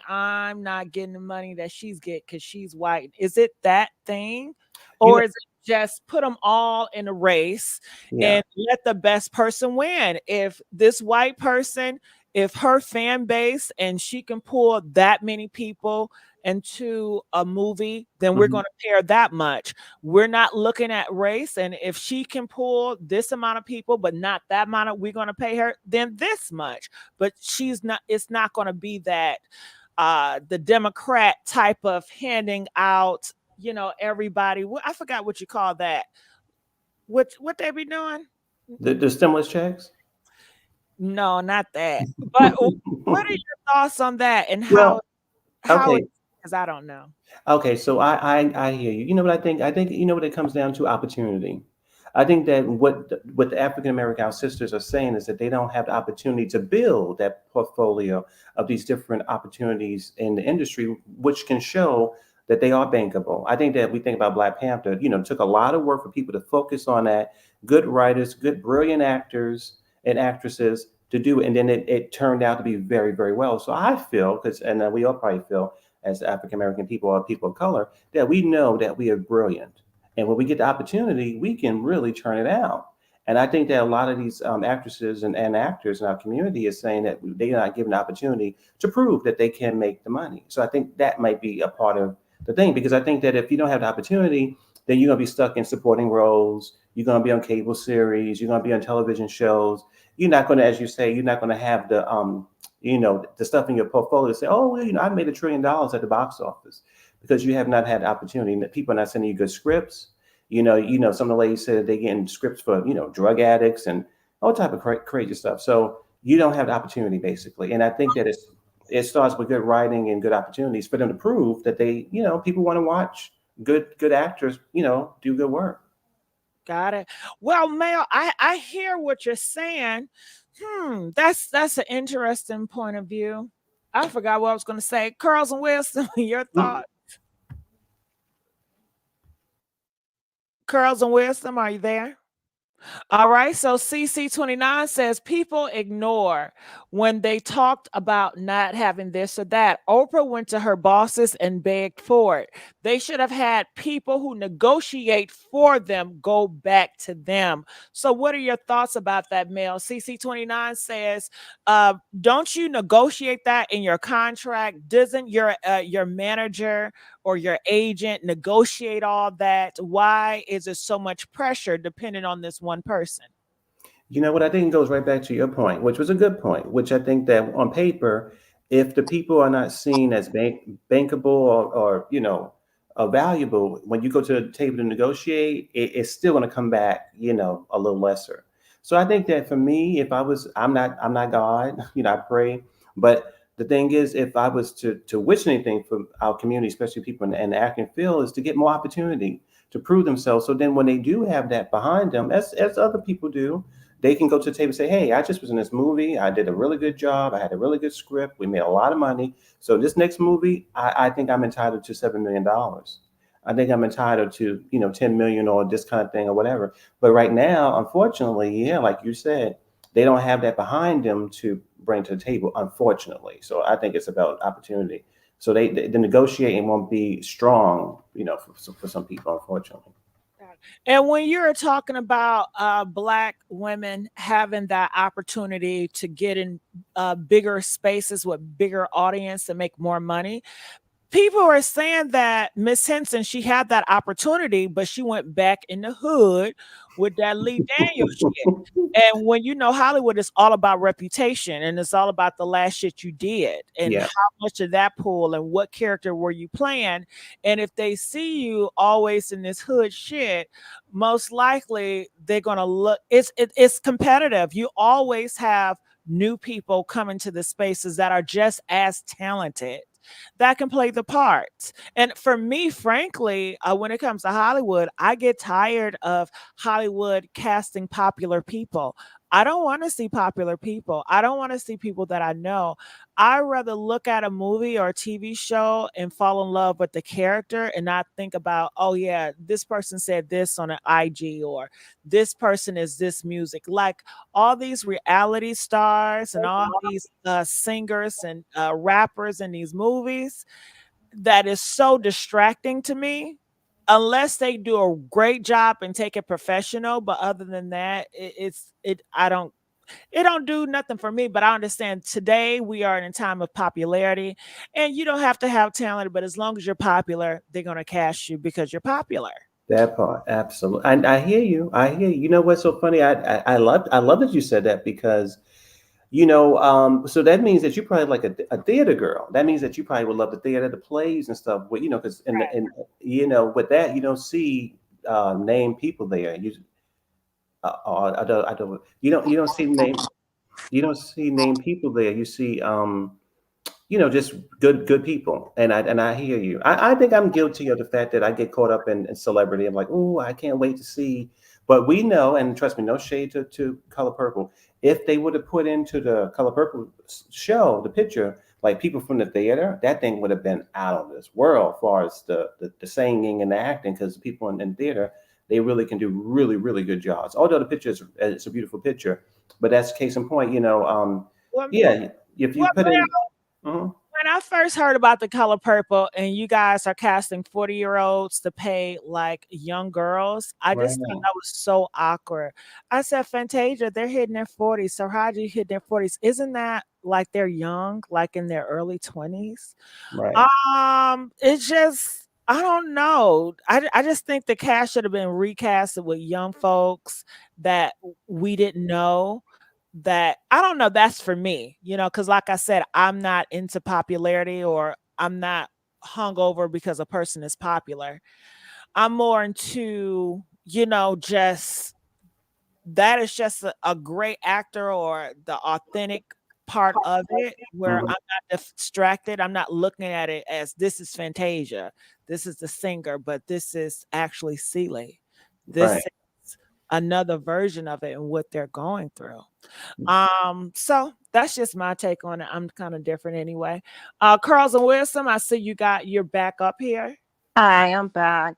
I'm not getting the money that she's get because she's white? Is it that thing, or is it just put them all in a race and let the best person win? If this white person, if her fan base and she can pull that many people into a movie, then we're going to pay her that much. We're not looking at race, and if she can pull this amount of people but not that amount, we're going to pay her then this much. But it's not going to be that the Democrat type of handing out, everybody, I forgot what you call that, what they be doing. The stimulus checks. No, not that. But what are your thoughts on that, and how okay. Because I don't know. Okay, so I hear you. You know what I think? I think what it comes down to, opportunity. I think that what the African American sisters are saying is that they don't have the opportunity to build that portfolio of these different opportunities in the industry, which can show that they are bankable. I think that we think about Black Panther, it took a lot of work for people to focus on that, good writers, good, brilliant actors and actresses to do it. And then it turned out to be very, very well. So I feel, and we all probably feel, as African American people or people of color, that we know that we are brilliant. And when we get the opportunity, we can really turn it out. And I think that a lot of these actresses and actors in our community is saying that they're not given the opportunity to prove that they can make the money. So I think that might be a part of the thing, because I think that if you don't have the opportunity, then you're going to be stuck in supporting roles. You're going to be on cable series. You're going to be on television shows. You're not going to, as you say, you're not going to have the the stuff in your portfolio to say, oh, well, I made $1 trillion at the box office, because you have not had the opportunity. People are not sending you good scripts. Some of the ladies said they're getting scripts for, drug addicts and all type of crazy stuff. So you don't have the opportunity, basically. And I think that it starts with good writing and good opportunities for them to prove that they, people want to watch good actors, do good work. Got it. Well, Mel, I hear what you're saying. That's an interesting point of view. I forgot what I was going to say. Curls and Wisdom, your thoughts? Curls and Wisdom, are you there? All right. So CC29 says people ignore when they talked about not having this or that. Oprah went to her bosses and begged for it. They should have had people who negotiate for them go back to them. So what are your thoughts about that, Mel? CC29 says, don't you negotiate that in your contract? Doesn't your manager or your agent negotiate all that? Why is there so much pressure depending on this one person? You know what? I think it goes right back to your point, which was a good point, which I think that on paper, if the people are not seen as bankable or valuable, when you go to the table to negotiate, it's still going to come back, a little lesser. So I think that for me, if I'm not God, I pray, but the thing is, if I was to wish anything for our community, especially people in the acting field, is to get more opportunity to prove themselves. So then when they do have that behind them, as other people do, they can go to the table and say, hey, I just was in this movie. I did a really good job. I had a really good script. We made a lot of money. So this next movie, I think I'm entitled to $7 million. I think I'm entitled to, 10 million or this kind of thing or whatever. But right now, unfortunately, like you said, they don't have that behind them to bring to the table, unfortunately. So I think it's about opportunity. So the negotiating won't be strong, for some people, unfortunately. And when you're talking about Black women having that opportunity to get in bigger spaces with bigger audience and make more money, people are saying that Miss Henson, she had that opportunity, but she went back in the hood with that Lee Daniels shit. And when Hollywood is all about reputation and it's all about the last shit you did and Yeah. how much of that pool and what character were you playing. And if they see you always in this hood shit, most likely they're gonna look. It's competitive. You always have new people coming to the spaces that are just as talented that can play the parts. And for me, frankly, when it comes to Hollywood, I get tired of Hollywood casting popular people. I don't want to see popular people. I don't want to see people that I know. I rather look at a movie or a TV show and fall in love with the character and not think about, oh yeah, this person said this on an IG or this person is this music. Like all these reality stars and all these singers and rappers in these movies, that is so distracting to me unless they do a great job and take it professional. But other than that, it don't do nothing for me. But I understand today we are in a time of popularity and you don't have to have talent, but as long as you're popular, they're going to cast you because you're popular. That part, absolutely. And I hear you. I hear you. You know what's so funny? I love that you said that because so that means that you probably like a theater girl. That means that you probably would love the theater, the plays and stuff. But because with that you don't see named people there. I don't. You don't see name. You don't see named people there. You see just good people. And I hear you. I think I'm guilty of the fact that I get caught up in celebrity. I'm like, oh, I can't wait to see. But we know, and trust me, no shade to Color Purple. If they would have put into the Color Purple show the picture, like people from the theater, that thing would have been out of this world as far as the singing and the acting, because people in theater, they really can do really, really good jobs. Although the picture it's a beautiful picture, but that's case in point, Well, yeah, if you put in. Mhm. when I first heard about the Color Purple and you guys are casting 40-year-olds to pay like young girls, I just thought Right. that was so awkward. I said, Fantasia, they're hitting their 40s. So how do you hit their 40s? Isn't that like they're young, like in their early 20s? Right. It's just, I don't know. I just think the cast should have been recasted with young folks that we didn't know. That I don't know. That's for me, because like I said, I'm not into popularity or I'm not hungover because a person is popular. I'm more into, just that is just a great actor or the authentic part of it where I'm Mhm. not distracted. I'm not looking at it as this is Fantasia, this is the singer, but this is actually Celie. This Right. is another version of it and what they're going through. So that's just my take on it. I'm kind of different anyway. Curls and Wisdom, I see you got your back up here. Hi, I'm back.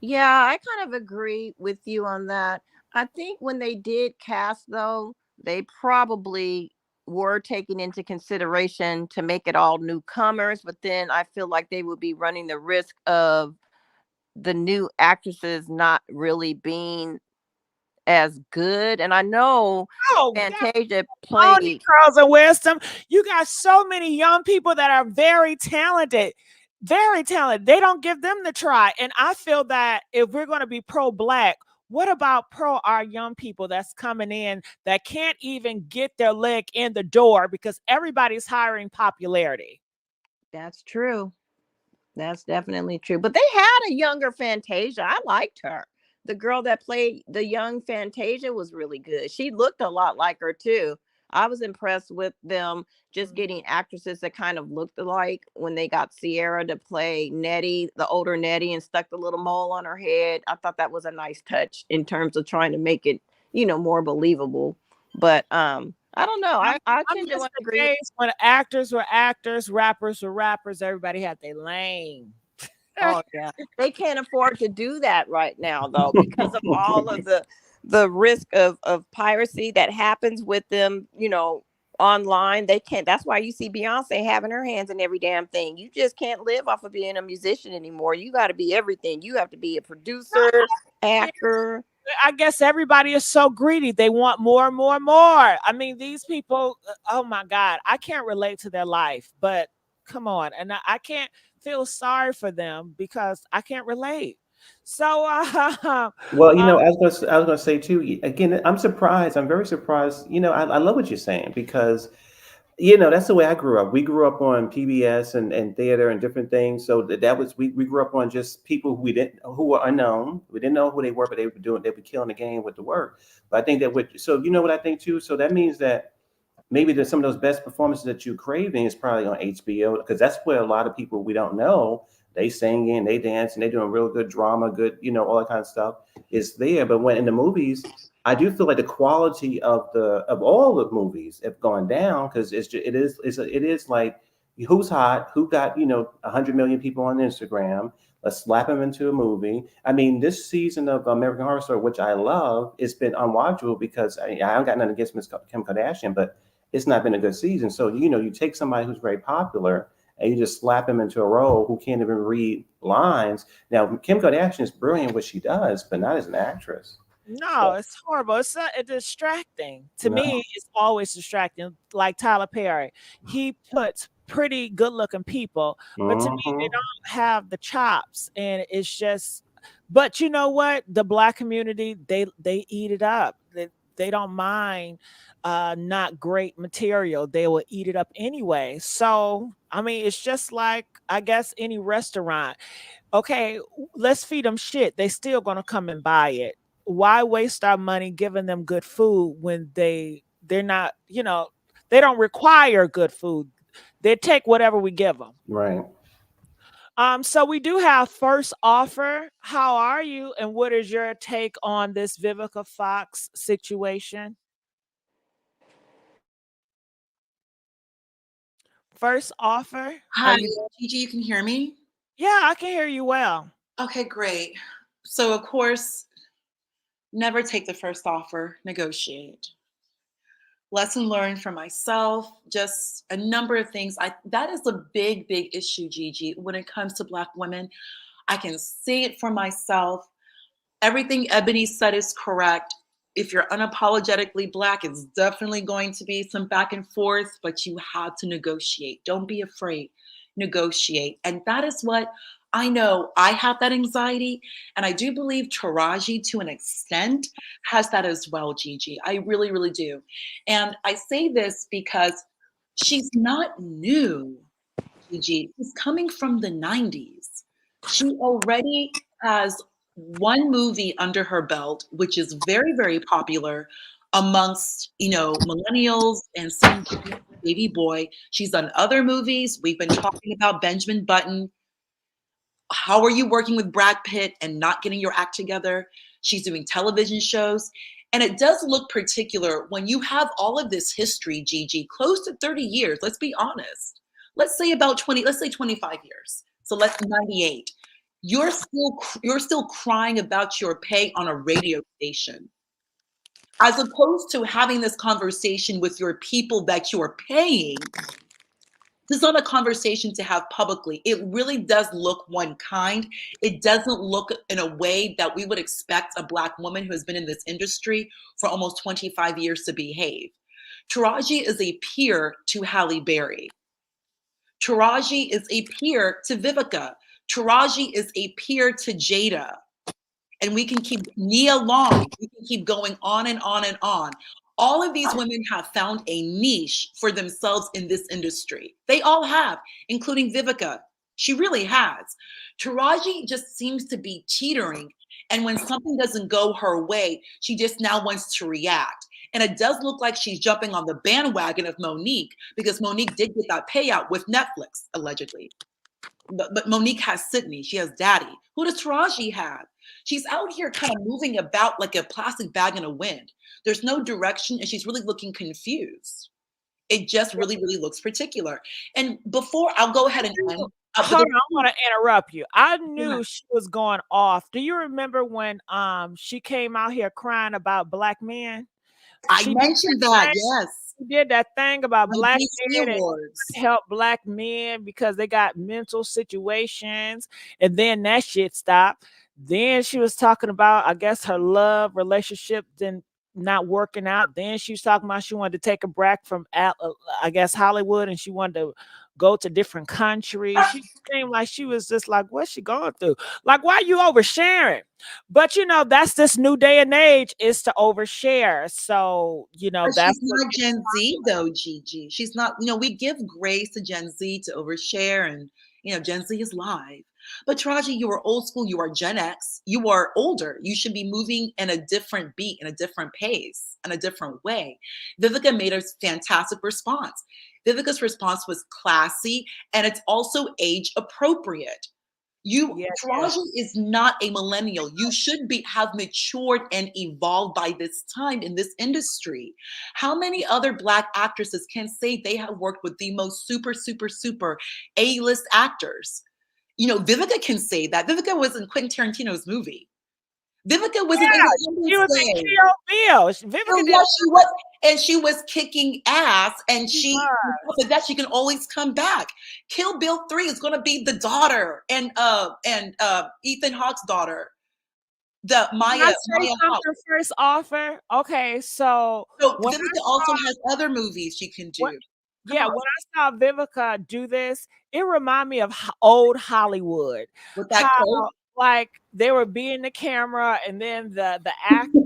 Yeah, I kind of agree with you on that. I think when they did cast, though, they probably were taking into consideration to make it all newcomers, but then I feel like they would be running the risk of the new actresses not really being as good. And I know Oh, Fantasia Only played. Curls and Wisdom. You got so many young people that are very talented. Very talented. They don't give them the try. And I feel that if we're going to be pro-Black, what about pro our young people that's coming in that can't even get their leg in the door because everybody's hiring popularity? That's true. That's definitely true. But they had a younger Fantasia. I liked her. The girl that played the young Fantasia was really good. She looked a lot like her too. I was impressed with them just getting actresses that kind of looked alike when they got Sierra to play Nettie, the older Nettie, and stuck the little mole on her head. I thought that was a nice touch in terms of trying to make it, more believable. But I don't know. I I tend miss to the agree with. days when actors were actors, rappers were rappers, everybody had their lane. Oh yeah. They can't afford to do that right now though because of all of the the risk of piracy that happens with them, you know, online. They can't. That's why you see Beyonce having her hands in every damn thing. You just can't live off of being a musician anymore. You got to be everything. You have to be a producer, actor. I guess everybody is so greedy. They want more and more and more. I mean, these people, oh my God, I can't relate to their life, but come on. And I can't feel sorry for them because I can't relate. So, Well, you know, I was gonna say too. Again, I'm surprised. I'm very surprised. You know, I love what you're saying because you know that's the way I grew up. We grew up on PBS and theater and different things. So that was we grew up on just people who were unknown. We didn't know who they were, but they were doing they were killing the game with the work. But I think that so you know what I think too. So that means that maybe there's some of those best performances that you're craving is probably on HBO because that's where a lot of people we don't know they singing, they dancing, they doing real good drama, good all that kind of stuff is there. But when in the movies, I do feel like the quality of all the movies have gone down because it is like who's hot, who got 100 million people on Instagram. Let's slap them into a movie. I mean, this season of American Horror Story, which I love, it's been unwatchable because I don't got nothing against Miss Kim Kardashian, but it's not been a good season. So, you take somebody who's very popular and you just slap him into a role who can't even read lines. Now, Kim Kardashian is brilliant what she does, but not as an actress. no, it's horrible. It's distracting. To No. me, it's always distracting. Like Tyler Perry, he puts pretty good looking people, but to me, they don't have the chops. And it's just, but you know what? The Black community, they eat it up. They don't mind not great material. They will eat it up anyway. So, I mean, it's just like, I guess, any restaurant. Okay, let's feed them shit. They still gonna come and buy it. Why waste our money giving them good food when they're not, they don't require good food. They take whatever we give them. Right. So we do have first offer. How are you? And what is your take on this Vivica Fox situation? First offer. Are Hi, you? Gigi, you can hear me? Yeah, I can hear you well. Okay, great. So, of course, never take the first offer, negotiate. Lesson learned for myself, just a number of things. That is a big, big issue, Gigi, when it comes to Black women. I can see it for myself. Everything Ebony said is correct. If you're unapologetically Black, it's definitely going to be some back and forth, but you have to negotiate. Don't be afraid. Negotiate. And that is what I know. I have that anxiety. And I do believe Taraji, to an extent, has that as well, Gigi. I really, really do. And I say this because she's not new, Gigi. She's coming from the 90s. She already has one movie under her belt, which is very, very popular amongst, millennials and some baby boy. She's done other movies. We've been talking about Benjamin Button. How are you working with Brad Pitt and not getting your act together? She's doing television shows. And it does look particular when you have all of this history, Gigi, close to 30 years. Let's be honest. Let's say 25 years. So let's 98. You're still crying about your pay on a radio station, as opposed to having this conversation with your people that you're paying. This is not a conversation to have publicly. It really does look one kind. It doesn't look in a way that we would expect a Black woman who has been in this industry for almost 25 years to behave. Taraji is a peer to Halle Berry. Taraji is a peer to Vivica. Taraji is a peer to Jada. And we can keep Nia Long. We can keep going on and on and on. All of these women have found a niche for themselves in this industry. They all have, including Vivica. She really has. Taraji just seems to be teetering. And when something doesn't go her way, she just now wants to react. And it does look like she's jumping on the bandwagon of Monique, because Monique did get that payout with Netflix, allegedly. But Monique has Sydney. She has Daddy. Who does Taraji have? She's out here kind of moving about like a plastic bag in a wind. There's no direction, and she's really looking confused. It just really, really looks particular. And before I'll go ahead and end. But Hold on, the I want to interrupt you. I Yeah. knew she was going off. Do you remember when she came out here crying about black men? I She mentioned that, yes. did that thing about On black DC men and Awards. help black men because they got mental situations, and then that shit stopped. Then she was talking about, I guess, her love relationship then not working out. Then she was talking about she wanted to take a break from, I guess, Hollywood, and she wanted to go to different countries. She seemed like she was just like, what's she going through? Like, why are you oversharing? But that's this new day and age is to overshare. So But that's she's what not Gen Z though, Gigi. She's not, we give grace to Gen Z to overshare, and Gen Z is live. But Taraji, you are old school, you are Gen X, you are older. You should be moving in a different beat, in a different pace, in a different way. Vivica made a fantastic response. Vivica's response was classy, and it's also age appropriate. Taraji is not a millennial. You should have matured and evolved by this time in this industry. How many other Black actresses can say they have worked with the most super, super, super A-list actors? Vivica can say that. Vivica was in Quentin Tarantino's movie. Vivica was in she was in Independence Day. Kill Bill. Vivica did. Yes, she was, and she was kicking ass. And for that, she can always come back. Kill Bill 3 is going to be the daughter and Ethan Hawke's daughter, the Maya. Can I say something first, offer? Okay, so Vivica also has other movies she can do. When I saw Vivica do this, it reminded me of old Hollywood. With that quote? Like they were being the camera, and then the actor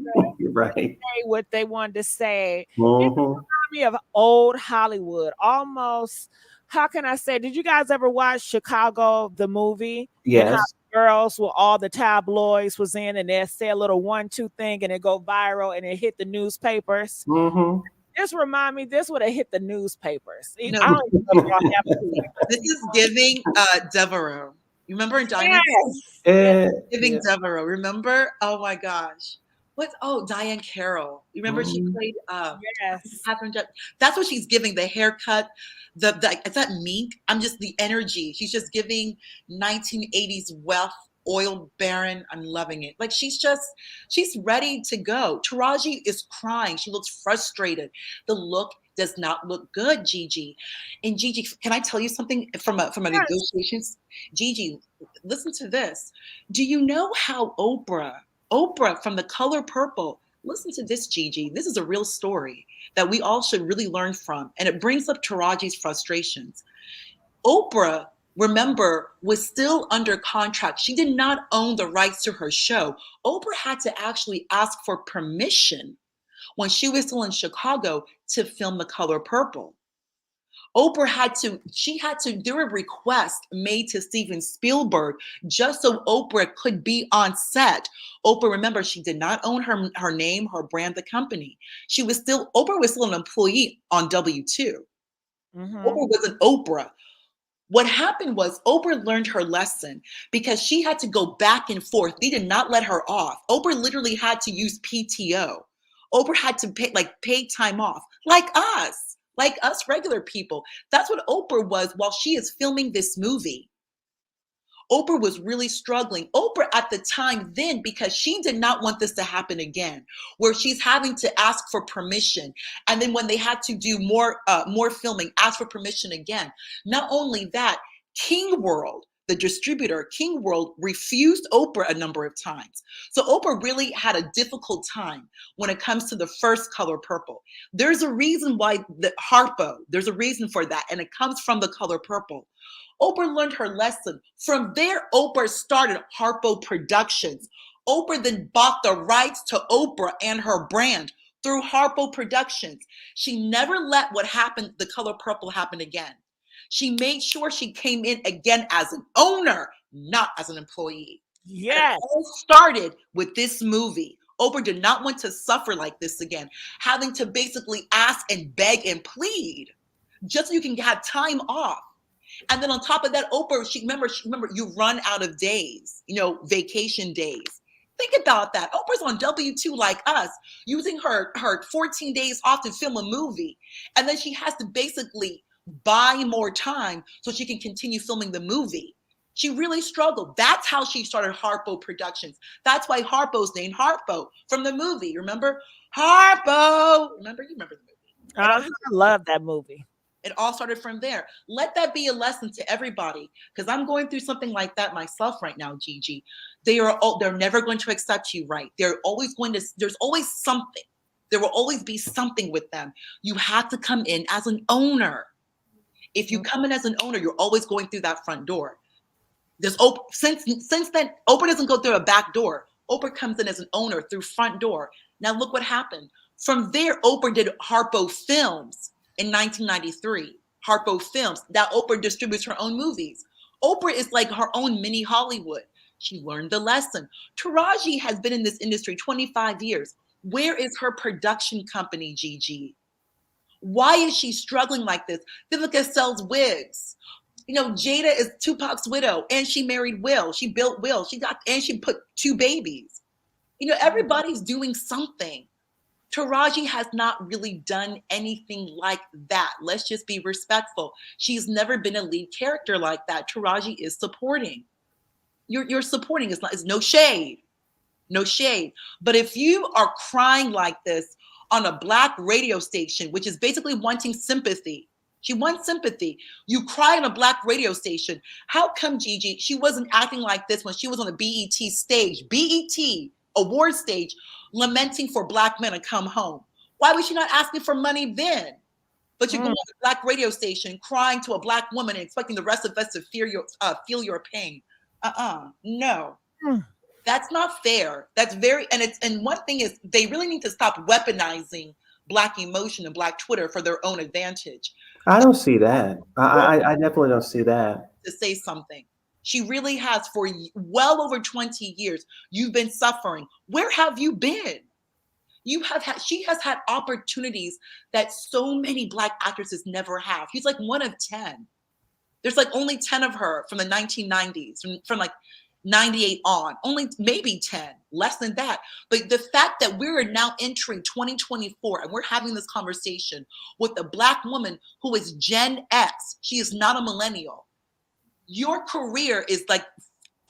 right say what they wanted to say. Mm-hmm. It reminded me of old Hollywood, almost. How can I say? Did you guys ever watch Chicago, the movie? Yes. And how girls with all the tabloids was in, and they say a little 1-2 thing, and it go viral, and it hit the newspapers. Mm-hmm. This remind me, this would have hit the newspapers. No. I don't even know y'all have to. This is giving Devereaux. You remember in Diamond? Yes. Giving Devereaux. Remember? Oh my gosh. Diane Carroll. You remember she played Catherine Judge? That's what she's giving. The haircut, is that mink? I'm just the energy. She's just giving 1980s wealth, oil baron. I'm loving it. Like she's ready to go. Taraji is crying. She looks frustrated. The look does not look good, Gigi. And Gigi, can I tell you something from a negotiations? Gigi, listen to this. Do you know how Oprah from The Color Purple, listen to this, Gigi. This is a real story that we all should really learn from. And it brings up Taraji's frustrations. Oprah, remember, was still under contract. She did not own the rights to her show. Oprah had to actually ask for permission when she was still in Chicago to film The Color Purple. Oprah there were requests made to Steven Spielberg just so Oprah could be on set. Oprah, remember, she did not own her name, her brand, the company. Oprah was still an employee on W2. Mm-hmm. Oprah wasn't Oprah. What happened was Oprah learned her lesson because she had to go back and forth. They did not let her off. Oprah literally had to use PTO. Oprah had to pay time off, like us regular people. That's what Oprah was while she is filming this movie. Oprah was really struggling. Oprah at the time then, because she did not want this to happen again, where she's having to ask for permission. And then when they had to do more filming, ask for permission again. Not only that, King World, the distributor, King World, refused Oprah a number of times. So Oprah really had a difficult time when it comes to the first Color Purple. There's a reason why there's a reason for that, and it comes from The Color Purple. Oprah learned her lesson. From there, Oprah started Harpo Productions. Oprah then bought the rights to Oprah and her brand through Harpo Productions. She never let what happened, The Color Purple, happen again. She made sure she came in again as an owner, not as an employee. Yes. It all started with this movie. Oprah did not want to suffer like this again, having to basically ask and beg and plead just so you can have time off. And then on top of that, Oprah, remember, you run out of days, vacation days. Think about that. Oprah's on W2 like us, using her 14 days off to film a movie. And then she has to basically buy more time so she can continue filming the movie. She really struggled. That's how she started Harpo Productions. That's why Harpo's named Harpo from the movie. Remember? Harpo. Remember? You remember the movie. I love that movie. It all started from there. Let that be a lesson to everybody, because I'm going through something like that myself right now, Gigi. They're never going to accept you right. There's always something. There will always be something with them. You have to come in as an owner. If you come in as an owner, you're always going through that front door. Since then, Oprah doesn't go through a back door. Oprah comes in as an owner through front door. Now look what happened. From there, Oprah did Harpo Films in 1993. Harpo Films. Now Oprah distributes her own movies. Oprah is like her own mini Hollywood. She learned the lesson. Taraji has been in this industry 25 years. Where is her production company, Gigi? Why is she struggling like this? Vivica sells wigs. Jada is Tupac's widow, and she married Will. She built Will. She put 2 babies. Everybody's doing something. Taraji has not really done anything like that. Let's just be respectful. She's never been a lead character like that. Taraji is supporting. You're supporting. It's no shade. No shade. But if you are crying like this on a Black radio station, which is basically wanting sympathy, she wants sympathy. You cry on a Black radio station. How come, Gigi, she wasn't acting like this when she was on the BET stage, BET award stage, lamenting for Black men to come home? Why was she not asking for money then? But you go on a Black radio station crying to a Black woman and expecting the rest of us to feel your pain. No. That's not fair. That's and one thing is, they really need to stop weaponizing Black emotion and Black Twitter for their own advantage. I don't see that. I definitely don't see that. To say something. She really has for well over 20 years. You've been suffering. Where have you been? She has had opportunities that so many Black actresses never have. She's like one of 10. There's like only 10 of her from the 1990s, from like 98 on, only maybe 10, less than that. But the fact that we're now entering 2024 and we're having this conversation with a Black woman who is Gen X, she is not a millennial. Your career is like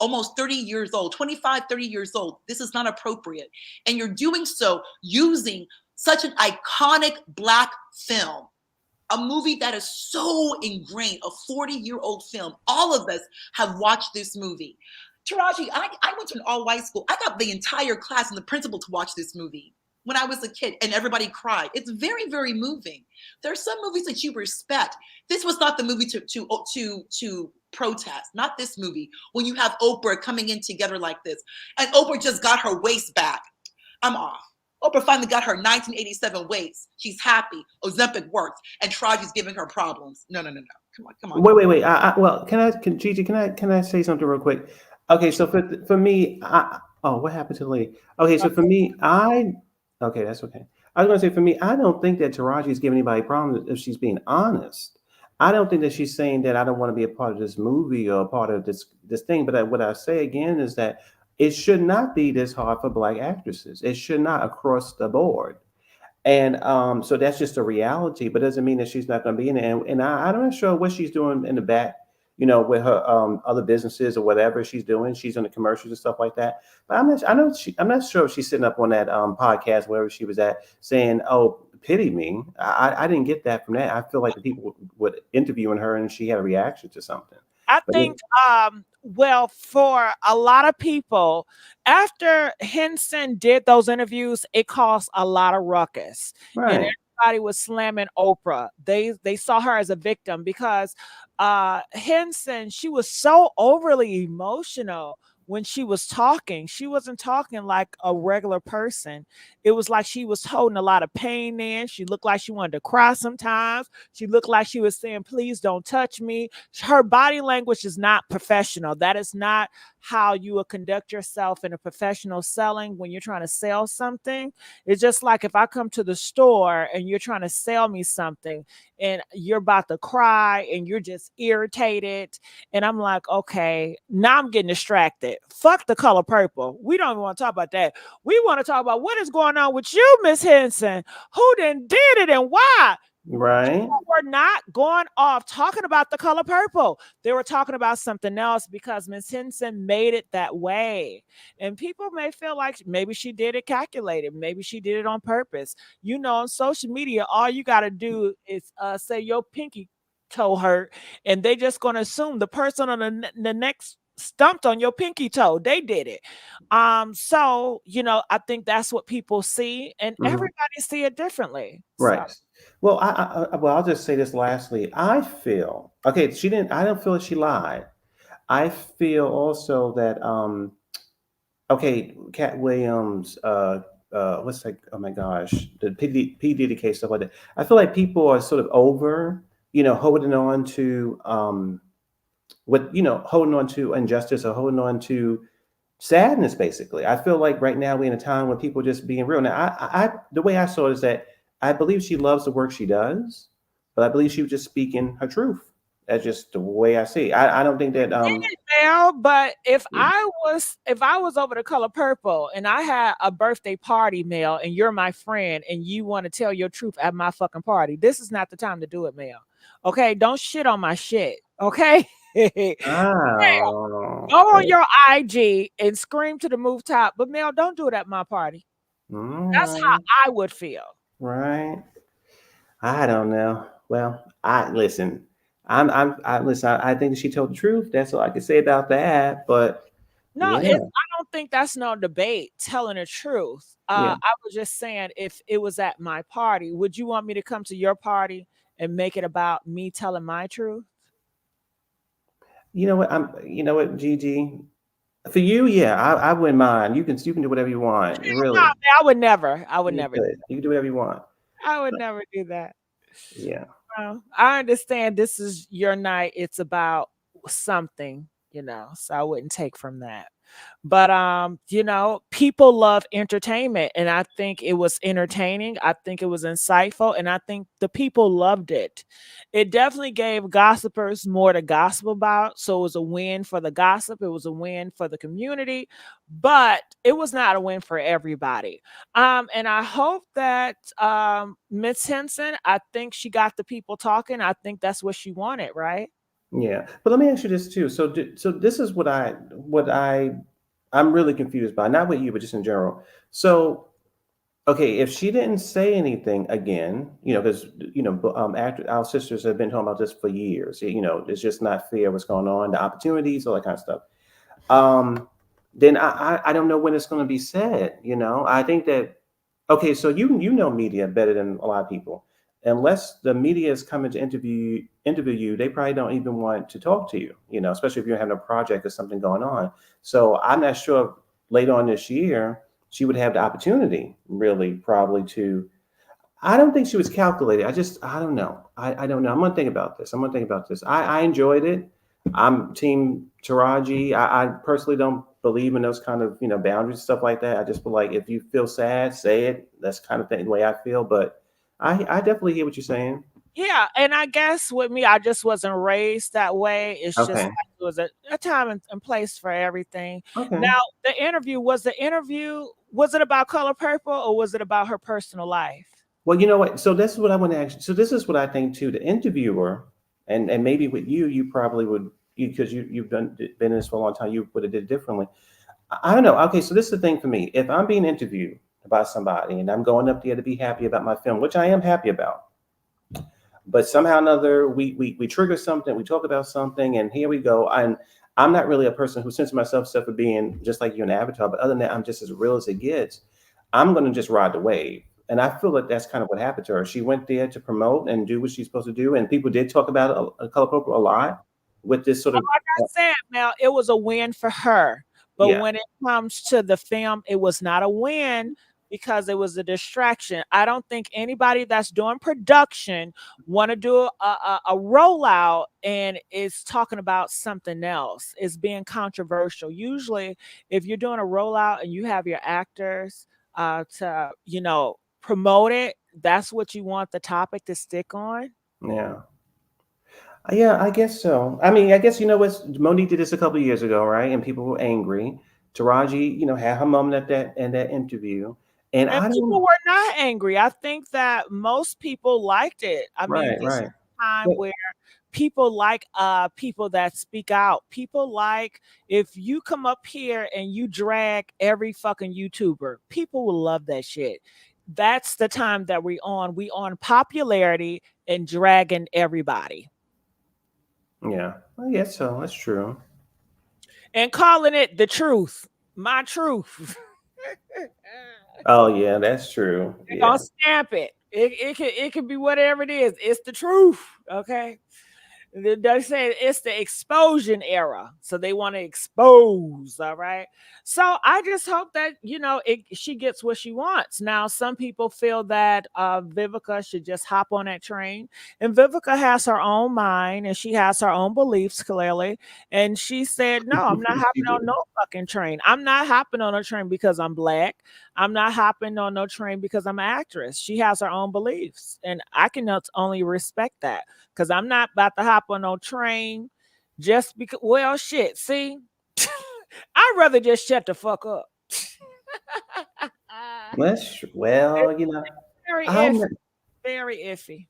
almost 30 years old, 25, 30 years old. This is not appropriate. And you're doing so using such an iconic Black film, a movie that is so ingrained, a 40-year-old film. All of us have watched this movie. Taraji, I went to an all-white school. I got the entire class and the principal to watch this movie when I was a kid, and everybody cried. It's very, very moving. There are some movies that you respect. This was not the movie to protest, not this movie. When you have Oprah coming in together like this, and Oprah just got her waist back. I'm off. Oprah finally got her 1987 waist. She's happy. Ozempic works, and Taraji's giving her problems. No. Come on. Wait. Well, Gigi, can I say something real quick? Okay, so for me, what happened to the lady? Okay, so for me, okay, that's okay. I was going to say, for me, I don't think that Taraji is giving anybody problems if she's being honest. I don't think that she's saying that I don't want to be a part of this movie or a part of this thing. But what I say again is that it should not be this hard for Black actresses. It should not across the board. And so that's just a reality, but doesn't mean that she's not going to be in it. And I'm not sure what she's doing in the back, with her other businesses or whatever she's doing. She's on the commercials and stuff like that. But I'm not sure if she's sitting up on that podcast, wherever she was at, saying, "Oh, pity me." I didn't get that from that. I feel like the people would interviewing her and she had a reaction to something. I think, well, for a lot of people, after Henson did those interviews, it caused a lot of ruckus. Right. And everybody was slamming Oprah. They saw her as a victim because Henson, she was so overly emotional when she was talking. She wasn't talking like a regular person. It was like she was holding a lot of pain in. She looked like she wanted to cry sometimes. She looked like she was saying, "Please don't touch me." Her body language is not professional. That is not how you would conduct yourself in a professional selling when you're trying to sell something. It's just like if I come to the store and you're trying to sell me something and you're about to cry and you're just irritated. And I'm like, okay, now I'm getting distracted. Fuck the color purple. We don't even want to talk about that. We want to talk about what is going on with you, Miss Henson. Who then did it and why? Right. People were not going off talking about The Color Purple. They were talking about something else because Miss Henson made it that way. And people may feel like maybe she did it calculated. Maybe she did it on purpose. You know, on social media, all you got to do is say your pinky toe hurt, and they just going to assume the person on the next stumped on your pinky toe. They did it. So, you know, I think that's what people see, and Mhm. everybody see it differently. So. Right. Well, well, I'll just say this lastly. I feel okay. She didn't. I don't feel that she lied. I feel also that okay, Cat Williams, what's that? Oh my gosh, the P Diddy case stuff like that. I feel like people are sort of over, holding on to holding on to injustice or holding on to sadness. Basically, I feel like right now we're in a time when people are just being real. Now, the way I saw it is that I believe she loves the work she does, but I believe she was just speaking her truth. That's just the way I see it. I don't think that Now, but if I was over The Color Purple and I had a birthday party, Mel, and you're my friend and you want to tell your truth at my fucking party, this is not the time to do it, Mel. Okay, don't shit on my shit. Okay. oh, Go on your IG and scream to the move top, but Mel, don't do it at my party. That's how I would feel. right. I don't know. Well, I listen. I listen. I think she told the truth. That's all I can say about that. But No, yeah, I don't think that's no debate telling the truth. yeah. I was just saying if it was at my party, would you want me to come to your party and make it about me telling my truth? You know what? You know what, Gigi? For you, yeah, I wouldn't mind. You can do whatever you want. No, Really, I would never. I would you never. could. You can do whatever you want. I would never do that. Yeah. Well, I understand this is your night. It's about something, so I wouldn't take from that. But people love entertainment, and I think it was entertaining. I think it was insightful, and I think the people loved it. It definitely gave gossipers more to gossip about. So it was a win for the gossip, it was a win for the community, but it was not a win for everybody. And I hope that Miss Henson, I think she got the people talking. I think that's what she wanted, right? Yeah, but let me ask you this too. So this is I'm really confused by, not with you, but just in general. So, okay, if she didn't say anything again, because after our sisters have been talking about this for years, it's just not fair what's going on, the opportunities, all that kind of stuff. Then I don't know when it's going to be said. I think that okay, so you know media better than a lot of people. Unless the media is coming to interview you, they probably don't even want to talk to you. Especially if you're having a project or something going on. So I'm not sure later on this year she would have the opportunity, really, probably to. I don't think she was calculated. I don't know. I don't know. I'm gonna think about this. I enjoyed it. I'm team Taraji. I personally don't believe in those kind of boundaries and stuff like that. I just feel like if you feel sad, say it. That's kind of the way I feel. But I definitely hear what you're saying. Yeah, and I guess with me, I just wasn't raised that way. It's just Okay. like it was a time and place for everything. Okay. Now, the interview, was it about Color Purple or was it about her personal life? Well, you know what? So this is what I want to ask you. So this is what I think too. The interviewer, and maybe with you probably would, because you've been in this for a long time, you would have did it differently. I don't know. Okay, so this is the thing for me. If I'm being interviewed by somebody and I'm going up there to be happy about my film, which I am happy about, but somehow or another we trigger something, we talk about something, and here we go. I'm not really a person who senses myself for being just like you in Avatar, but other than that, I'm just as real as it gets. I'm gonna just ride the wave. And I feel like that's kind of what happened to her. She went there to promote and do what she's supposed to do. And people did talk about a Color Purple a lot with this sort of Like I said, now it was a win for her. But yeah. when it comes to the film, it was not a win because it was a distraction. I don't think anybody that's doing production want to do a rollout and is talking about something else. It's being controversial. Usually, if you're doing a rollout and you have your actors to, promote it, that's what you want the topic to stick on. Yeah. Yeah, I guess so. I mean, I guess what, Monique did this a couple of years ago, right? And people were angry. Taraji, had her moment at that interview. And And I people don't. were not angry. I think that most people liked it. I mean, Right, this is right. a time But where people like people that speak out. People like if you come up here and you drag every fucking YouTuber, people will love that shit. That's the time that we on. We on popularity and dragging everybody. yeah, I guess so. That's true. And calling it the truth. My truth. Oh yeah, that's true. They're Yeah. gonna stamp it. It could be whatever it is. It's the truth. Okay. They say it's the explosion era, so they want to expose. All right. So I just hope that she gets what she wants. Now, some people feel that Vivica should just hop on that train, and Vivica has her own mind and she has her own beliefs clearly. And she said, "No, I'm not She hopping on did. no fucking train. I'm not hopping on a train because I'm black. I'm not hopping on no train because I'm an actress." She has her own beliefs, and I can not only respect that because I'm not about to hop on no train just because. Well, shit. See, I'd rather just shut the fuck up. It's Well, very I'm. iffy. Very iffy.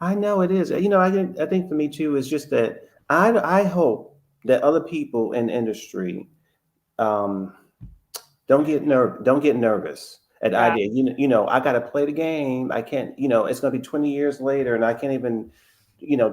I know it is. I think for me too, it's just that I hope that other people in the industry um, don't get nervous at the Yeah. idea. I got to play the game. I can't. It's going to be 20 years later, and I can't even,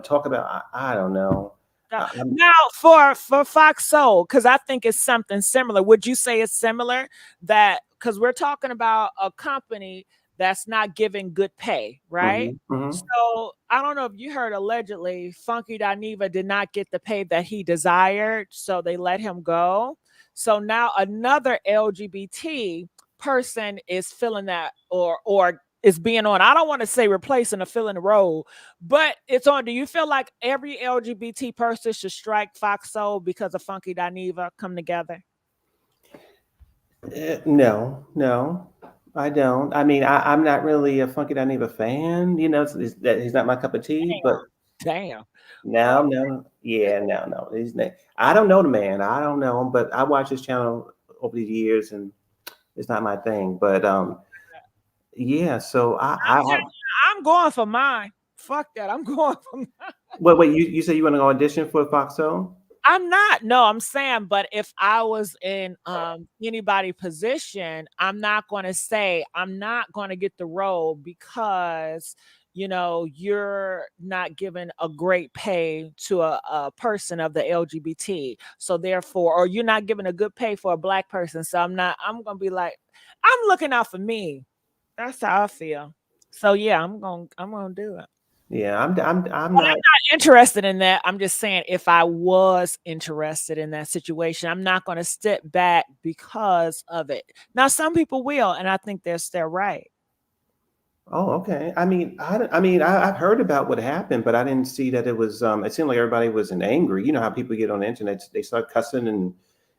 talk about. I don't know. Now for Fox Soul, because I think it's something similar. Would you say it's similar? That because we're talking about a company that's not giving good pay, right? Mhm, mhm. So I don't know if you heard allegedly Funky Dineva did not get the pay that he desired, so they let him go. So now another LGBT person is filling that or is being on. I don't want to say replacing or filling the role, but it's on. Do you feel like every LGBT person should strike Fox Soul because of Funky Dineva come together? No, no, I don't. I mean, I'm not really a Funky Dineva fan. That he's not my cup of tea. But Damn. no, no, yeah, no, no. He's not. I don't know the man. I don't know him, but I watch his channel over the years, and it's not my thing. But yeah. So I'm going for mine. Fuck that. I'm going for mine. wait. You say you want to audition for Foxo? I'm not. No, I'm saying, but if I was in anybody position, I'm not going to say I'm not going to get the role because you're not giving a great pay to a person of the LGBT. So therefore, or you're not giving a good pay for a black person. So I'm not. I'm going to be like, I'm looking out for me. That's how I feel. So yeah, I'm gonna do it. Yeah, I'm But I'm not. not interested in that. I'm just saying if I was interested in that situation, I'm not going to step back because of it. Now, some people will, and I think that's their right. Oh, okay. I've heard about what happened, but I didn't see that it was. It seemed like everybody was angry. You know how people get on the internet; they start cussing and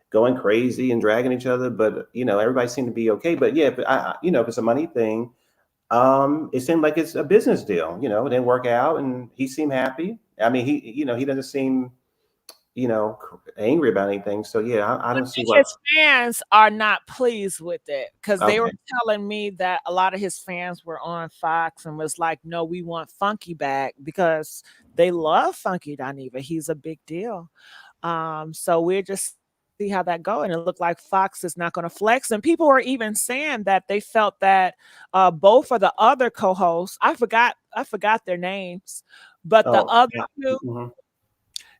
going crazy and dragging each other. But everybody seemed to be okay. But yeah, but if it's a money thing, it seemed like it's a business deal. It didn't work out, and he seemed happy. I mean, he doesn't seem angry about anything. So yeah, I I don't see think what. his fans are not pleased with it because they were Okay. telling me that a lot of his fans were on Fox and was like, "No, we want Funky back because they love Funky Dineva. He's a big deal." So we're just see how that go. And it looked like Fox is not going to flex. And people were even saying that they felt that both of the other co-hosts, I forgot their names, but the Oh. other Yeah. two Mhm.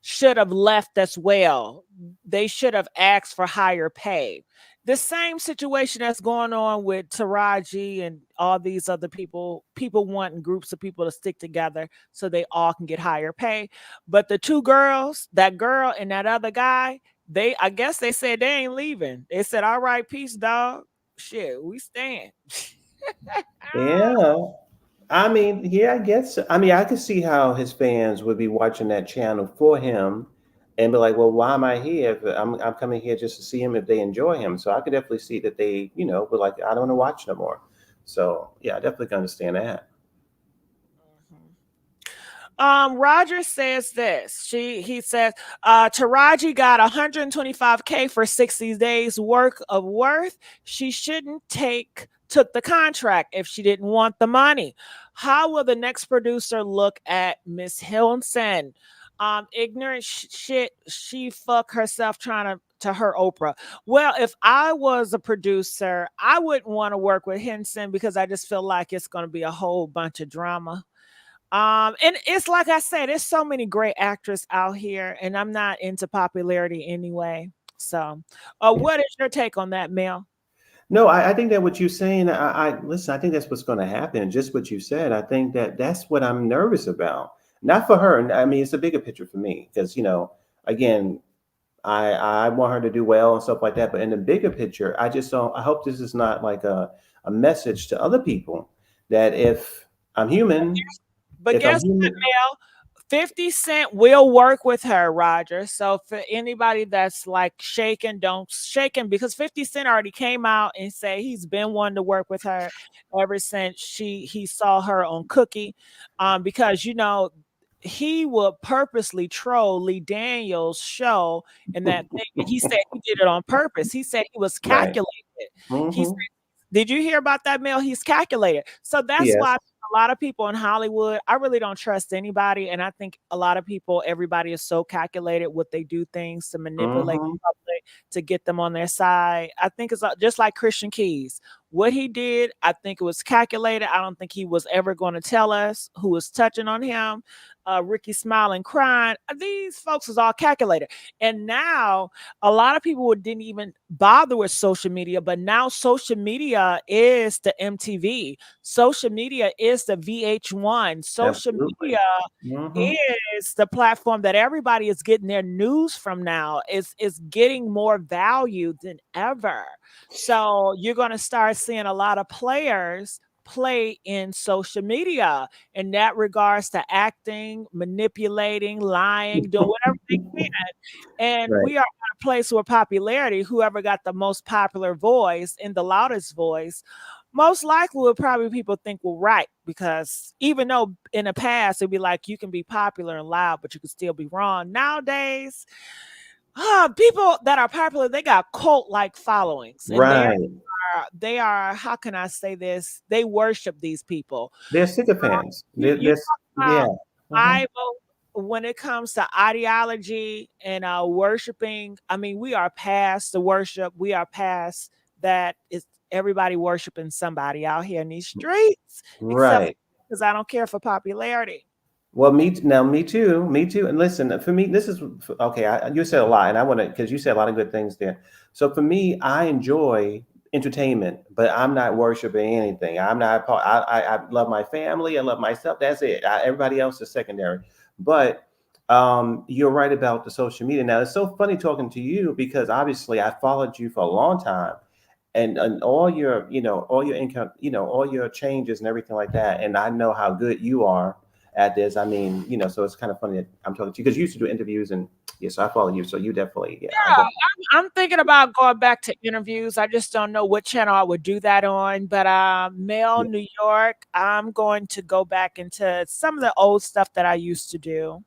should have left as well. They should have asked for higher pay. The same situation that's going on with Taraji and all these other people wanting groups of people to stick together so they all can get higher pay. But the two girls, that girl and that other guy, I guess they said they ain't leaving. They said, "All right, peace, dog. Shit, we stand." Yeah. I mean, yeah, I guess. I mean, I could see how his fans would be watching that channel for him and be like, well, why am I here? If I'm coming here just to see him if they enjoy him. So I could definitely see that they, were like, I don't want to watch no more. So yeah, I definitely can understand that. Roger says this. He says Taraji got 125K for 60 days work of worth. She shouldn't take took the contract if she didn't want the money? How will the next producer look at Miss Henson? Ignorant shit. She fuck herself trying to hurt Oprah. Well, if I was a producer, I wouldn't want to work with Henson because I just feel like it's going to be a whole bunch of drama. And it's like I said, there's so many great actors out here, and I'm not into popularity anyway. So, what is your take on that, Mel? No, I think that what you're saying, I listen. I think that's what's going to happen. Just what you said. I think that that's what I'm nervous about. Not for her. I mean, it's a bigger picture for me because again, I want her to do well and stuff like that. But in the bigger picture, I just don't. I hope this is not like a message to other people that if I'm human, But if I'm guess what, human, Mel? 50 Cent will work with her, Roger. So for anybody that's like shaking, don't shaking because 50 Cent already came out and say he's been wanting to work with her ever since he saw her on Cookie. Because he would purposely troll Lee Daniels' show and that thing. And he said he did it on purpose. He said he was right? calculated. He said, Hmm. did you hear about that, Mel? He's calculated. So that's why Yes. a lot of people in Hollywood, I really don't trust anybody. And I think a lot of people, everybody is so calculated what they do things to manipulate Hmm. the public to get them on their side. I think it's just like Christian Keys. What he did, I think it was calculated. I don't think he was ever going to tell us who was touching on him. Ricky smiling, crying. These folks is all calculated. And now a lot of people didn't even bother with social media, but now social media is the MTV. Social media is the VH1. Social Absolutely. media Hmm. is the platform that everybody is getting their news from now. It's getting more value than ever. So you're going to start seeing a lot of players play in social media in that regards to acting, manipulating, lying, doing whatever they can. And Right. we are at a place where popularity, whoever got the most popular voice and the loudest voice, most likely would probably people think will right because even though in the past it'd be like you can be popular and loud, but you can still be wrong. Nowadays, people that are popular, they got cult-like followings, and Right. they are how can I say this? They worship these people. They're sycophants. You talk Yeah. about Hmm. Bible when it comes to ideology and worshiping. I mean, we are past the worship. We are past that. It's everybody worshiping somebody out here in these streets, except Right. because I don't care for popularity. Well, me too, me too. And listen, for me, this is okay. You said a lot, and I want to because you said a lot of good things there. So for me, I enjoy entertainment, but I'm not worshiping anything. I'm not. I love my family. I love myself. That's it. Everybody else is secondary. But you're right about the social media. Now it's so funny talking to you because obviously I followed you for a long time, and all your all your income, all your changes and everything like that. And I know how good you are at this. I mean, so it's kind of funny that I'm talking to you because you used to do interviews and yeah, so I follow you. So you definitely, yeah, I Yeah, definitely. I'm thinking about going back to interviews. I just don't know what channel I would do that on. But Mail Yeah. New York, I'm going to go back into some of the old stuff that I used to do.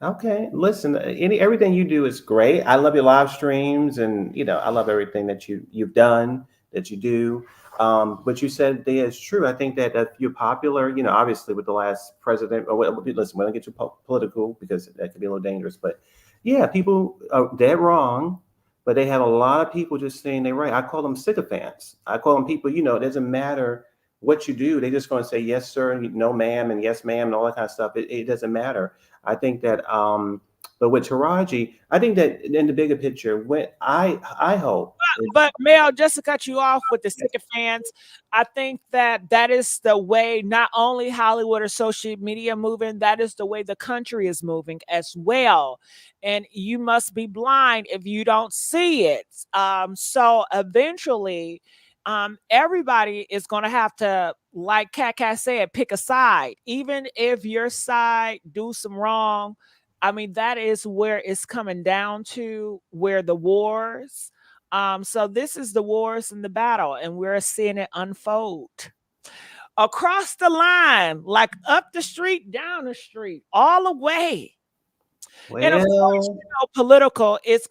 Okay, listen, everything you do is great. I love your live streams, and I love everything that you've done, that you do. What you said there is true. I think that if you're popular, obviously with the last president, or listen, we don't get too political because that could be a little dangerous. But yeah, people are dead wrong, but they have a lot of people just saying they're right. I call them sycophants. I call them people. It doesn't matter what you do; they're just going to say yes, sir, and no, ma'am, and yes, ma'am, and all that kind of stuff. It doesn't matter. I think that, but with Taraji, I think that in the bigger picture, when I hope, But Mel, just to cut you off with the sycophants, I think that that is the way not only Hollywood or social media moving, that is the way the country is moving as well. And you must be blind if you don't see it. So eventually, everybody is going to have to, like Cat said, pick a side. Even if your side do some wrong, I mean, that is where it's coming down to, where the wars. So this is the wars and the battle, and we're seeing it unfold across the line, like up the street, down the street, all the way. And of course, Well, political, it's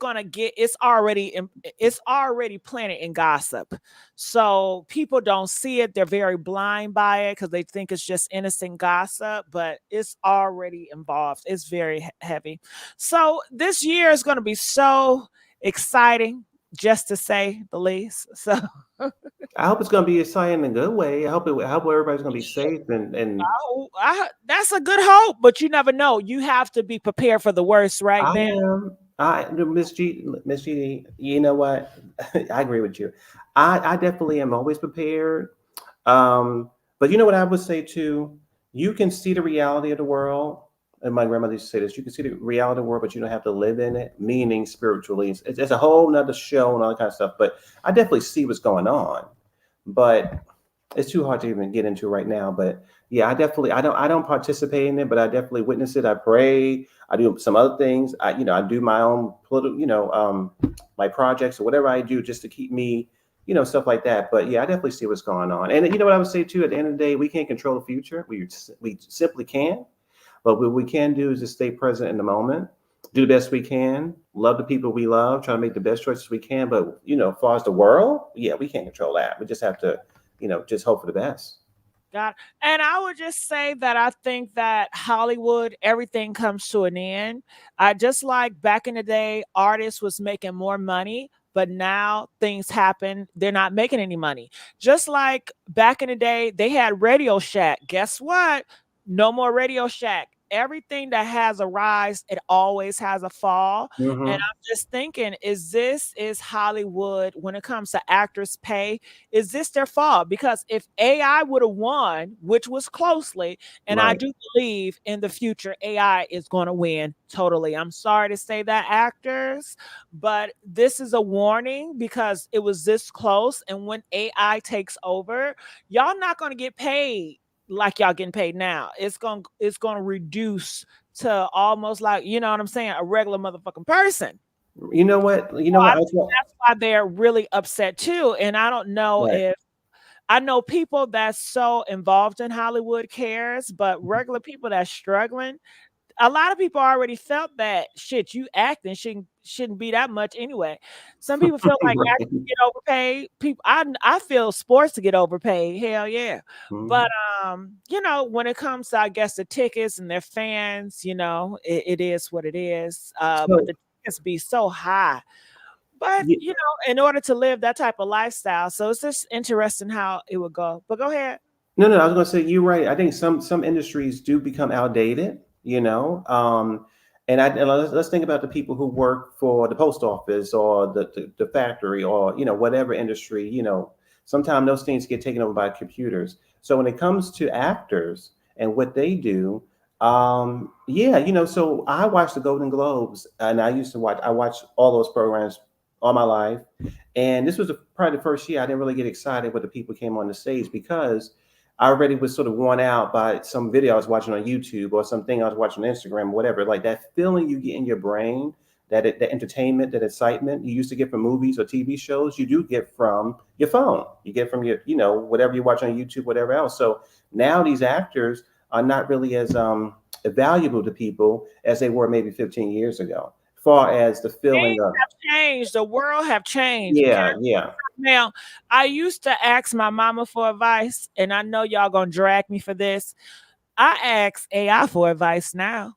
already planted in gossip. So people don't see it. They're very blind by it because they think it's just innocent gossip, but it's already involved. It's very heavy. So this year is going to be so exciting, just to say the least. So I hope it's going to be exciting in a good way. I hope everybody's going to be safe and that's a good hope, but you never know. You have to be prepared for the worst, right, I man? am. Miss G, you know what? I agree with you. I definitely am always prepared. But you know what I would say too? You can see the reality of the world. And my grandmother used to say this, you can see the reality of the world, but you don't have to live in it, meaning spiritually. It's a whole nother show and all that kind of stuff. But I definitely see what's going on. But it's too hard to even get into right now. But yeah, I don't participate in it, but I definitely witness it. I pray. I do some other things. I do my own political, my projects or whatever I do just to keep me, stuff like that. But yeah, I definitely see what's going on. And you know what I would say too, at the end of the day, we can't control the future. We simply can't. But what we can do is just stay present in the moment, do the best we can, love the people we love, try to make the best choices we can. But as far as the world, yeah, we can't control that. We just have to, just hope for the best. God. And I would just say that I think that Hollywood, everything comes to an end. I just like back in the day, artists was making more money, but now things happen. They're not making any money. Just like back in the day, they had Radio Shack. Guess what? No more Radio Shack. Everything that has a rise, it always has a fall. And Mm-hmm. I'm just thinking, is Hollywood when it comes to actors' pay? Is this their fault? Because if AI would have won, which was closely, and I Right. do believe in the future AI is going to win totally. I'm sorry to say that, actors, but this is a warning because it was this close. And when AI takes over, y'all not going to get paid like y'all getting paid now. It's gonna reduce to almost like, you know what I'm saying, a regular motherfucking person. You know what? You So know I what? think that's why they're really upset too. And I don't know Right. if I know people that's so involved in Hollywood cares, but regular people that's struggling, a lot of people already felt that shit. You acting shouldn't be that much anyway. Some people feel like Right. actors get overpaid. People, I feel sports to get overpaid. Hell yeah, but Mhm. when it comes to, I guess, the tickets and their fans, it is what it is. But So, the tickets be so high. But yeah, in order to live that type of lifestyle, so it's just interesting how it would go. But go ahead. no, I was going to say you're right. I think some industries do become outdated. And let's think about the people who work for the post office or the factory or whatever industry. Sometimes those things get taken over by computers. So when it comes to actors and what they do, yeah, so I watched the Golden Globes, and I watched all those programs all my life. And this was probably the first year I didn't really get excited when the people came on the stage because I already was sort of worn out by some video I was watching on YouTube or something I was watching on Instagram, whatever. Like that feeling you get in your brain, that entertainment, that excitement you used to get from movies or TV shows, you do get from your phone. You get from your, whatever you watch on YouTube, whatever else. So now these actors are not really as valuable to people as they were maybe 15 years ago. Far as the feeling Things of, have changed. The world have changed. Okay. yeah. Now, I used to ask my mama for advice, and I know y'all gonna drag me for this. I ask AI for advice now.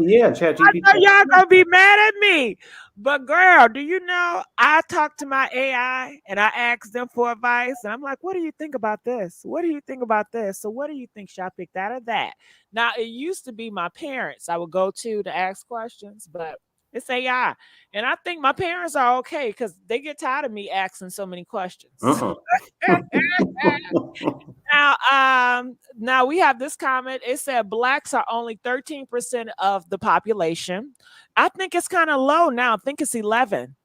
Yeah, Chat I GPT. know y'all gonna be mad at me, but girl, do you know I talk to my AI and I ask them for advice, and I'm like, "What do you think about this? What do you think about this? So, what do you think? Should I pick that or that?" Now, it used to be my parents I would go to ask questions, but it's AI, and I think my parents are okay because they get tired of me asking so many questions. Uh-uh. Now we have this comment. It said blacks are only 13% of the population. I think it's kind of low now. I think it's 11.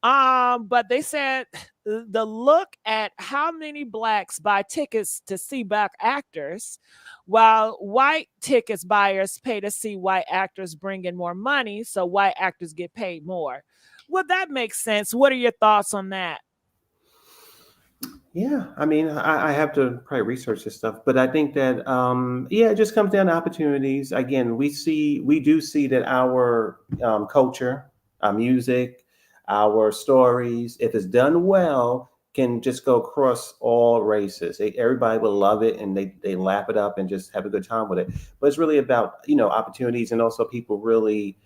But they said the look at how many blacks buy tickets to see black actors, while white tickets buyers pay to see white actors bring in more money, so white actors get paid more. Well, that makes sense. What are your thoughts on that? Yeah, I mean, I have to probably research this stuff, but I think that yeah, it just comes down to opportunities. Again, we do see that our culture, our music, our stories, if it's done well, can just go across all races. Everybody will love it, and they lap it up and just have a good time with it. But it's really about opportunities, and also people really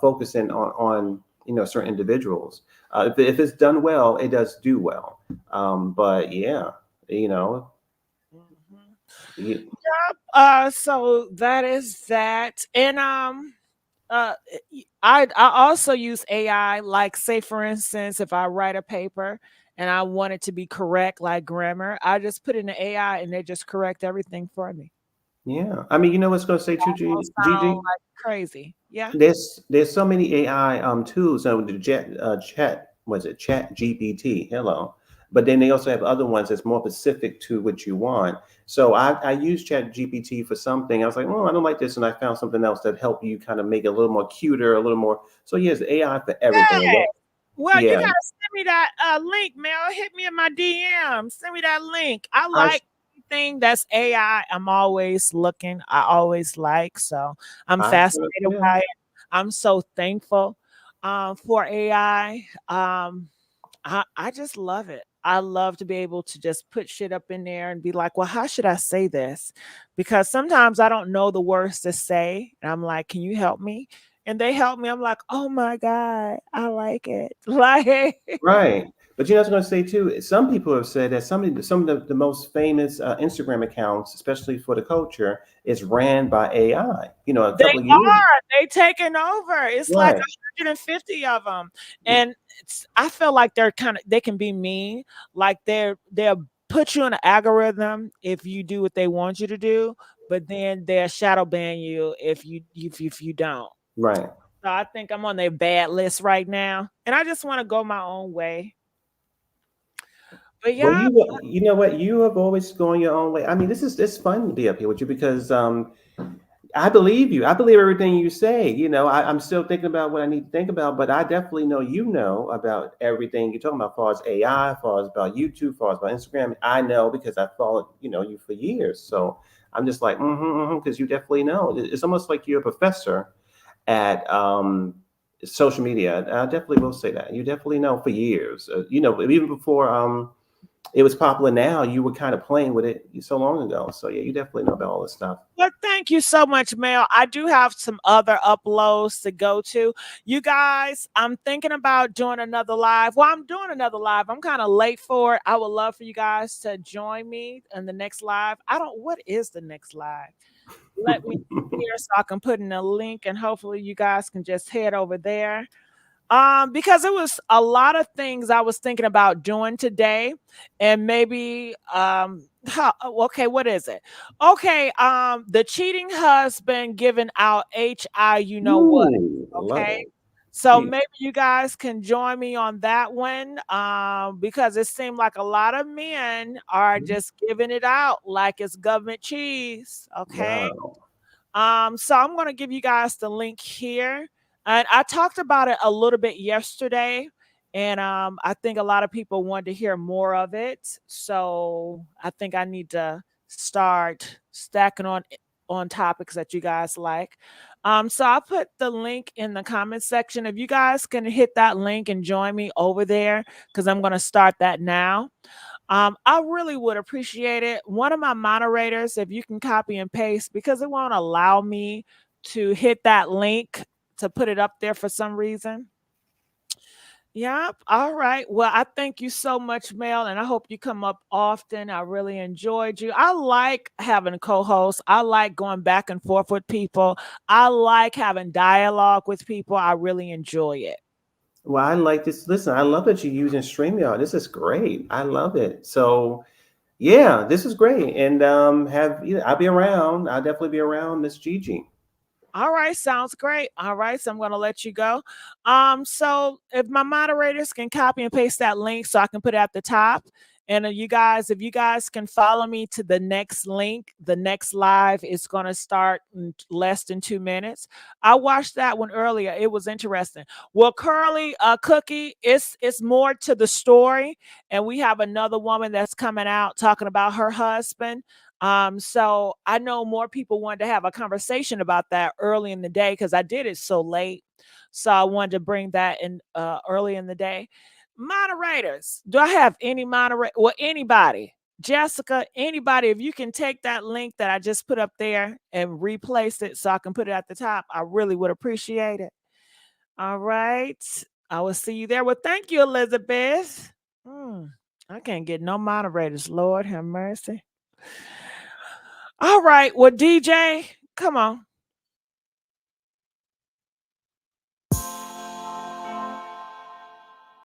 focusing on certain individuals. If it's done well, it does do well. But yeah, you know, Mhm. you, So that is that. And I also use AI, like say for instance, if I write a paper and I want it to be correct, like grammar, I just put in the AI and they just correct everything for me. yeah. I mean, you know what's going to say too, Don't sound Gigi? like crazy. Yeah. There's so many AI tools. The chat was it Chat GPT? Hello. But then they also have other ones that's more specific to what you want. So I use Chat GPT for something. I was like, oh, I don't like this, and I found something else that helped you kind of make it a little more cuter, a little more. So yes, AI for everything. Hey, well, you Yeah, gotta send me that link, Mel. Hit me in my DM. Send me that link. I I like anything that's AI. I'm always looking. I always like. So I'm I sort of, fascinated yeah. by it. I'm so thankful for AI. I just love it. I love to be able to just put shit up in there and be like, well, how should I say this? Because sometimes I don't know the words to say. And I'm like, can you help me? And they help me. I'm like, oh my God, I like it. Like, Right. But you know, what I was going to say too, some people have said that some of the most famous Instagram accounts, especially for the culture, is ran by AI. You know, a they couple of years. they taking over. It's like Right. 150 of them. And I feel like they can be mean. Like they'll put you in an algorithm if you do what they want you to do, but then they'll shadow ban you if you don't. Right. So I think I'm on their bad list right now. And I just want to go my own way. But Well, yeah, you know what? You have always gone your own way. I mean, it's fun to be up here with you because I believe you. I believe everything you say. You know, I'm still thinking about what I need to think about, but I definitely know you know about everything you're talking about, as far as AI, as far as about YouTube, as far as about Instagram. I know because I followed, you for years. So I'm just like, because you definitely know. It's almost like you're a professor at social media. I definitely will say that. You definitely know for years. Even before it was popular now, you were kind of playing with it so long ago. So yeah, you definitely know about all this stuff. well, thank you so much, Mel. I do have some other uploads to go to. You guys, I'm thinking about doing another live. Well, I'm doing another live. I'm kind of late for it. I would love for you guys to join me in the next live. What is the next live? Let me here so I can put in a link and hopefully you guys can just head over there. Because it was a lot of things I was thinking about doing today, and maybe okay, what is it? Okay, the cheating husband giving out HI, you know what? Ooh, love Okay. it. So Jeez. maybe you guys can join me on that one. Because it seemed like a lot of men are just giving it out like it's government cheese. Okay. Wow. So I'm going to give you guys the link here. And I talked about it a little bit yesterday. And I think a lot of people wanted to hear more of it. So I think I need to start stacking on topics that you guys like. So I put the link in the comment section. If you guys can hit that link and join me over there, because I'm going to start that now. I really would appreciate it. One of my moderators, if you can copy and paste, because it won't allow me to hit that link to put it up there for some reason. Yep. All right. Well, I thank you so much, Mel, and I hope you come up often. I really enjoyed you. I like having a co-host. I like going back and forth with people. I like having dialogue with people. I really enjoy it. Well, I like this. Listen, I love that you're using StreamYard. This is great. I love it. So yeah, this is great. And I'll be around. I'll definitely be around, Miss Gigi. All right, sounds great. All right, so I'm going to let you go. So if my moderators can copy and paste that link so I can put it at the top, And you guys, if you guys can follow me to the next link, the next live is going to start in less than 2 minutes. I watched that one earlier. It was interesting. Well, Curly Cookie, it's more to the story, and we have another woman that's coming out talking about her husband. So I know more people wanted to have a conversation about that early in the day because I did it so late. So I wanted to bring that in early in the day. Moderators, do I have any moderator? Well, anybody, Jessica, anybody, if you can take that link that I just put up there and replace it so I can put it at the top, I really would appreciate it. All right. I will see you there. Well, thank you, Elizabeth. I can't get no moderators. Lord have mercy. All right. Well, DJ, come on.